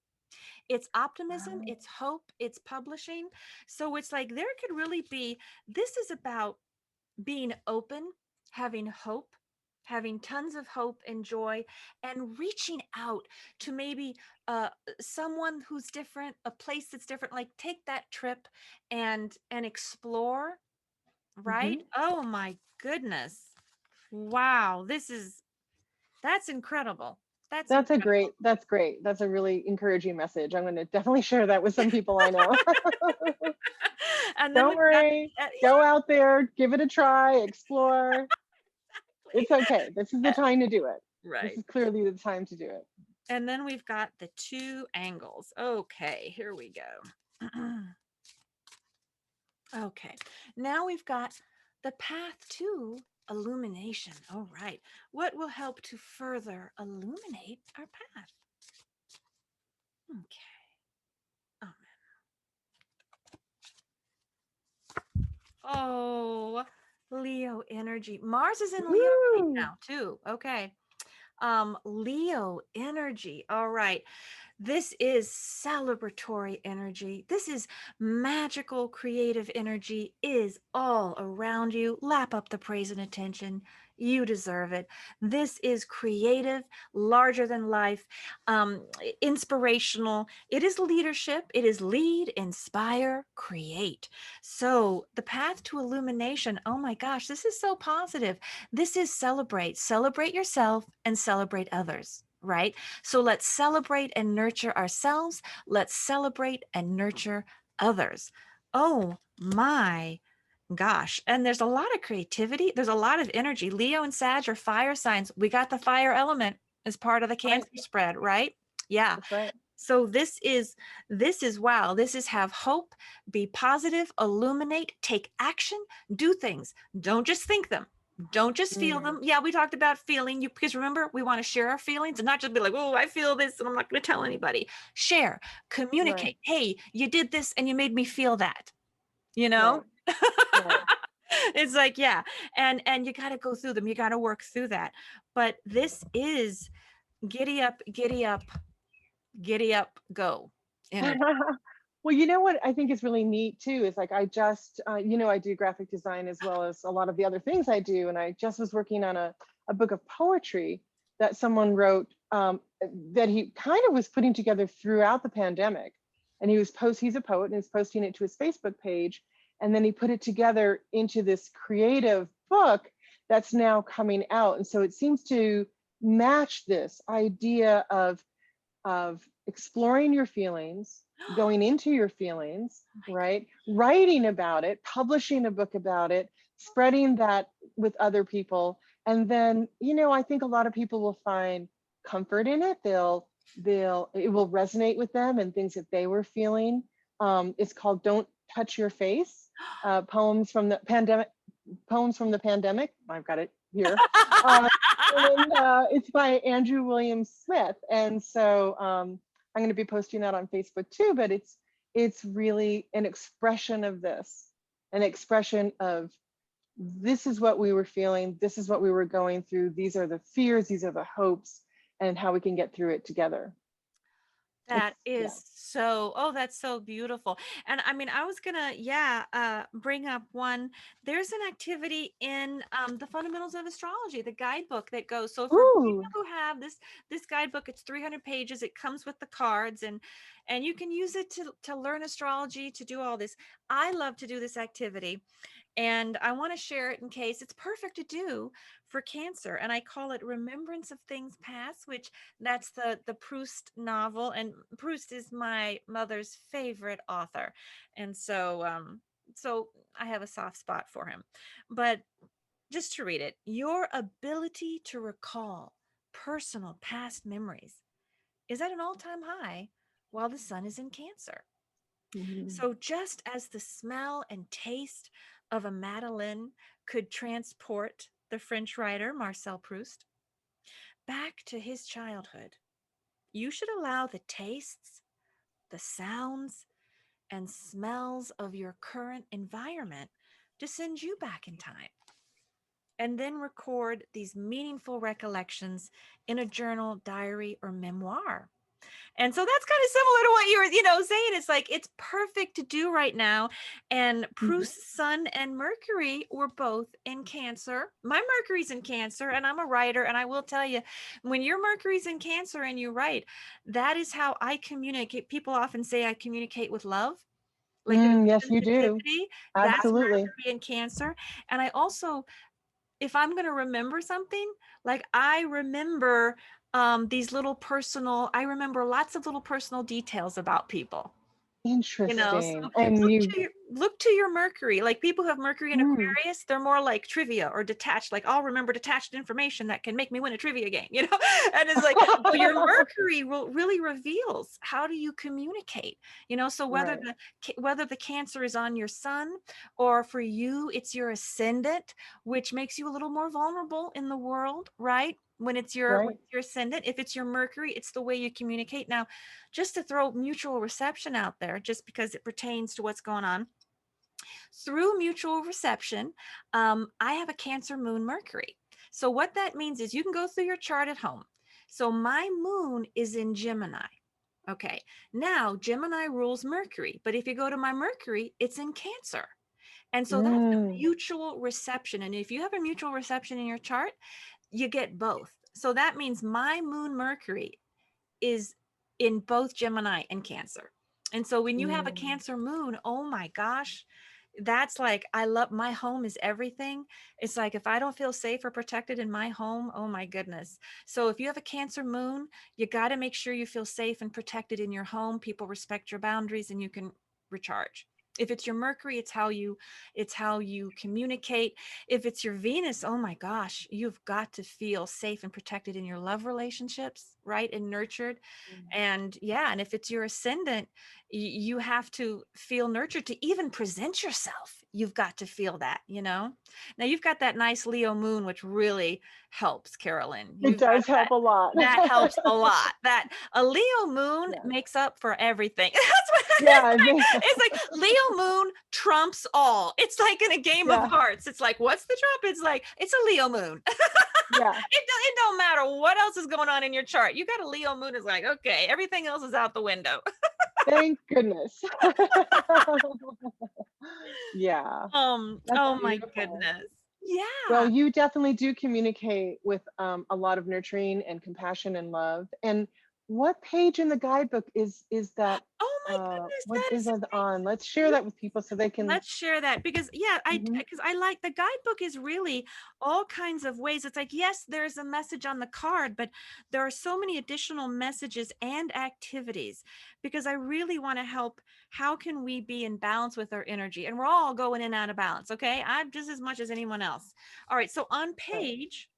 It's optimism, Wow. it's hope, it's publishing. So it's like there could really be, this is about being open, having hope, having tons of hope and joy, and reaching out to maybe someone who's different, a place that's different. Like take that trip and explore, Hmm. right? Oh my goodness. Wow, that's incredible. That's incredible. That's great. That's a really encouraging message. I'm going to definitely share that with some people I know. And then Don't we've got worry. Go out there, give it a try, explore. It's okay. This is the time to do it. This right. is clearly the time to do it. And then we've got the two angles. Okay, here we go. Okay, now we've got the path to illumination. All right, what will help to further illuminate our path? Okay. Oh, Leo energy. Mars is in Leo right Woo! now too. Okay. Leo energy. All right. This is celebratory energy. This is magical, creative energy is all around you. Lap up the praise and attention. You deserve it. This is creative, larger than life, inspirational. It is leadership. It is lead, inspire, create. So the path to illumination, oh my gosh, this is so positive. This is celebrate yourself and celebrate others, right? So let's celebrate and nurture ourselves. Let's celebrate and nurture others. Oh my gosh. And there's a lot of creativity. There's a lot of energy. Leo and Sag are fire signs. We got the fire element as part of the Right. Cancer spread, right? Yeah. That's right. So this is wow. This is have hope, be positive, illuminate, take action, do things. Don't just think them. Don't just feel Mm, them. Yeah, we talked about feeling you because remember, we want to share our feelings and not just be like, oh, I feel this and I'm not going to tell anybody. Share, right. communicate. Hey, you did this and you made me feel that, you Right. know? Right. It's like, yeah. And you got to go through them. You got to work through that. But this is giddy up, giddy up, giddy up, go energy. Well, you know what I think is really neat too is like I just, I do graphic design as well as a lot of the other things I do, and I just was working on a book of poetry that someone wrote, that he kind of was putting together throughout the pandemic, and he's a poet and he's posting it to his Facebook page, and then he put it together into this creative book that's now coming out, and so it seems to match this idea of exploring your feelings, going into your feelings, Oh my right? Writing about it, publishing a book about it, spreading that with other people. And then, I think a lot of people will find comfort in it. It will resonate with them and things that they were feeling. It's called Don't Touch Your Face, poems from the pandemic. I've got it here. Uh, and it's by Andrew William Smith. And so I'm going to be posting that on Facebook too, but it's really an expression of this, an expression of this is what we were feeling, this is what we were going through, these are the fears, these are the hopes, and how we can get through it together. That is so, oh, that's so beautiful. And I mean, I was gonna, yeah, bring up one. There's an activity in the Fundamentals of Astrology, the guidebook that goes. So for people Ooh. who have this guidebook, it's 300 pages. It comes with the cards, and you can use it to learn astrology, to do all this. I love to do this activity, and I want to share it in case it's perfect to do for Cancer. And I call it Remembrance of Things Past, which that's the Proust novel. And Proust is my mother's favorite author. And so I have a soft spot for him. But just to read it, your ability to recall personal past memories is at an all-time high while the sun is in Cancer. Mhm. So, just as the smell and taste of a Madeleine could transport the French writer Marcel Proust back to his childhood, you should allow the tastes, the sounds, and smells of your current environment to send you back in time. And then record these meaningful recollections in a journal, diary, or memoir. And so that's kind of similar to what you were, saying. It's like it's perfect to do right now. And Mhm. Proust's Sun and Mercury were both in Cancer. My Mercury's in Cancer, and I'm a writer. And I will tell you, when your Mercury's in Cancer and you write, that is how I communicate. People often say I communicate with love, like there's Yes, a you do. sensitivity. That's Absolutely. Mercury in Cancer. And I also, if I'm going to remember something, like I remember I remember lots of little personal details about people. So Interesting. And you, look to your Mercury. Like people who have Mercury in mm, Aquarius, they're more like trivia or detached. Like I'll remember detached information that can make me win a trivia game, And it's like, well, your Mercury really reveals how do you communicate, So right, whether the Cancer is on your sun, or for you it's your ascendant, which makes you a little more vulnerable in the world, right? When right. it's your ascendant, if it's your Mercury, it's the way you communicate. Now, just to throw mutual reception out there, just because it pertains to what's going on. Through mutual reception, I have a Cancer moon Mercury. So, what that means is you can go through your chart at home. So, my moon is in Gemini. Okay. Now, Gemini rules Mercury, but if you go to my Mercury, it's in Cancer. And so that's a Mm, mutual reception. And if you have a mutual reception in your chart, you get both. So that means my moon Mercury is in both Gemini and Cancer. And so when you have a mm. Cancer moon, oh my gosh, that's like, I love my home is everything. It's like if I don't feel safe or protected in my home, oh my goodness. So if you have a Cancer moon, you got to make sure you feel safe and protected in your home. People respect your boundaries and you can recharge. If it's your Mercury, it's how you communicate. If it's your Venus, oh my gosh, you've got to feel safe and protected in your love relationships, right? And nurtured. And yeah, and if it's your ascendant, you have to feel nurtured to even present yourself you've got to feel that, you know? Now you've got that nice Leo moon, which really helps, Carolyn. It You've got does help a lot. that helps a lot. That a Leo moon Yeah. makes up for everything. That's what Yeah. it's like Leo moon trumps all. It's like in a game of Yeah. hearts. It's like, what's the trump? It's like, it's a Leo moon. Yeah. It don't matter what else is going on in your chart. You got a Leo moon, it's like, okay, everything else is out the window. Thank goodness. Yeah. That's Oh my beautiful. goodness. Well, Yeah. you definitely do communicate with a lot of nurturing and compassion and love. And what page in the guidebook is that? Oh my goodness, What that is is that on? Let's share amazing. that with people so they can. Let's share that because yeah, Mhm. because I like the guidebook is really all kinds of ways. It's like, yes, there's a message on the card, but there are so many additional messages and activities because I really want to help. How can we be in balance with our energy? And we're all going in and out of balance. Okay. I'm just as much as anyone else. All right. So on Right. page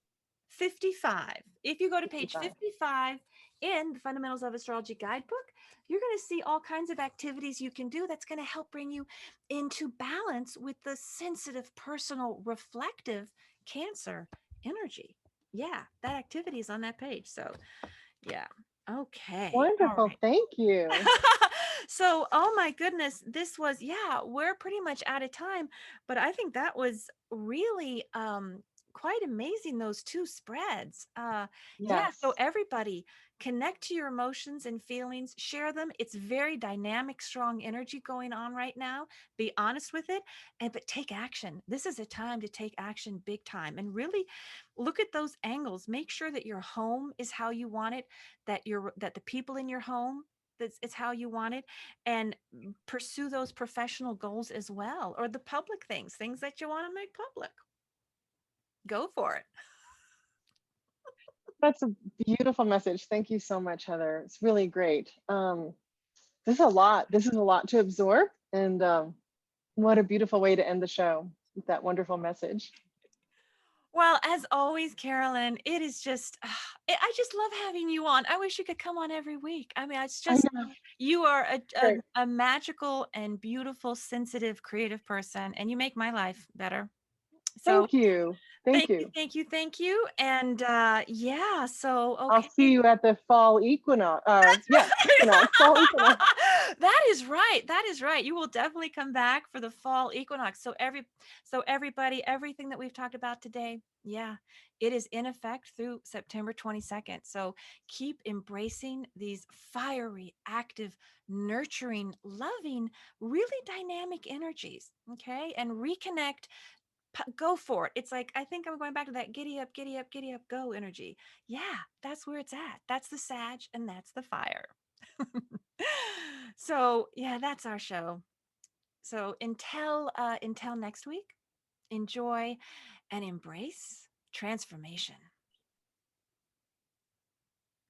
55, if you go to page 55. 55 in the Fundamentals of Astrology Guidebook, you're going to see all kinds of activities you can do that's going to help bring you into balance with the sensitive, personal, reflective Cancer energy. Yeah, that activity is on that page. So, yeah. Okay. All Wonderful. right. Thank you. So, oh my goodness, this was, yeah, we're pretty much out of time, but I think that was really quite amazing, those two spreads. Yeah, so Yes. everybody connect to your emotions and feelings, share them. It's very dynamic, strong energy going on right now. Be honest with it, and but take action. This is a time to take action big time and really look at those angles. Make sure that your home is how you want it, that the people in your home, that's it's how you want it, and pursue those professional goals as well, or the public things that you want to make public. Go for it. That's a beautiful message. Thank you so much, Heather. It's really great. This is a lot. This is a lot to absorb. And what a beautiful way to end the show with that wonderful message. Well, as always, Carolyn, it is just I just love having you on. I wish you could come on every week. I mean, it's I just know. you are Great. a magical and beautiful, sensitive, creative person, and you make my life better. So Thank you. Thank thank you, you. thank you, thank you. And yeah, so I'll okay. see you at the fall equinox. Yeah, equinox, fall equinox. That is right. That is right. You will definitely come back for the fall equinox. So everybody, everything that we've talked about today, yeah, it is in effect through September 22nd. So keep embracing these fiery, active, nurturing, loving, really dynamic energies. Okay. And reconnect, go for it. It's like, I think I'm going back to that giddy up, giddy up, giddy up, go energy. Yeah, that's where it's at. That's the Sag and that's the fire. So yeah, that's our show. So until next week, enjoy and embrace transformation.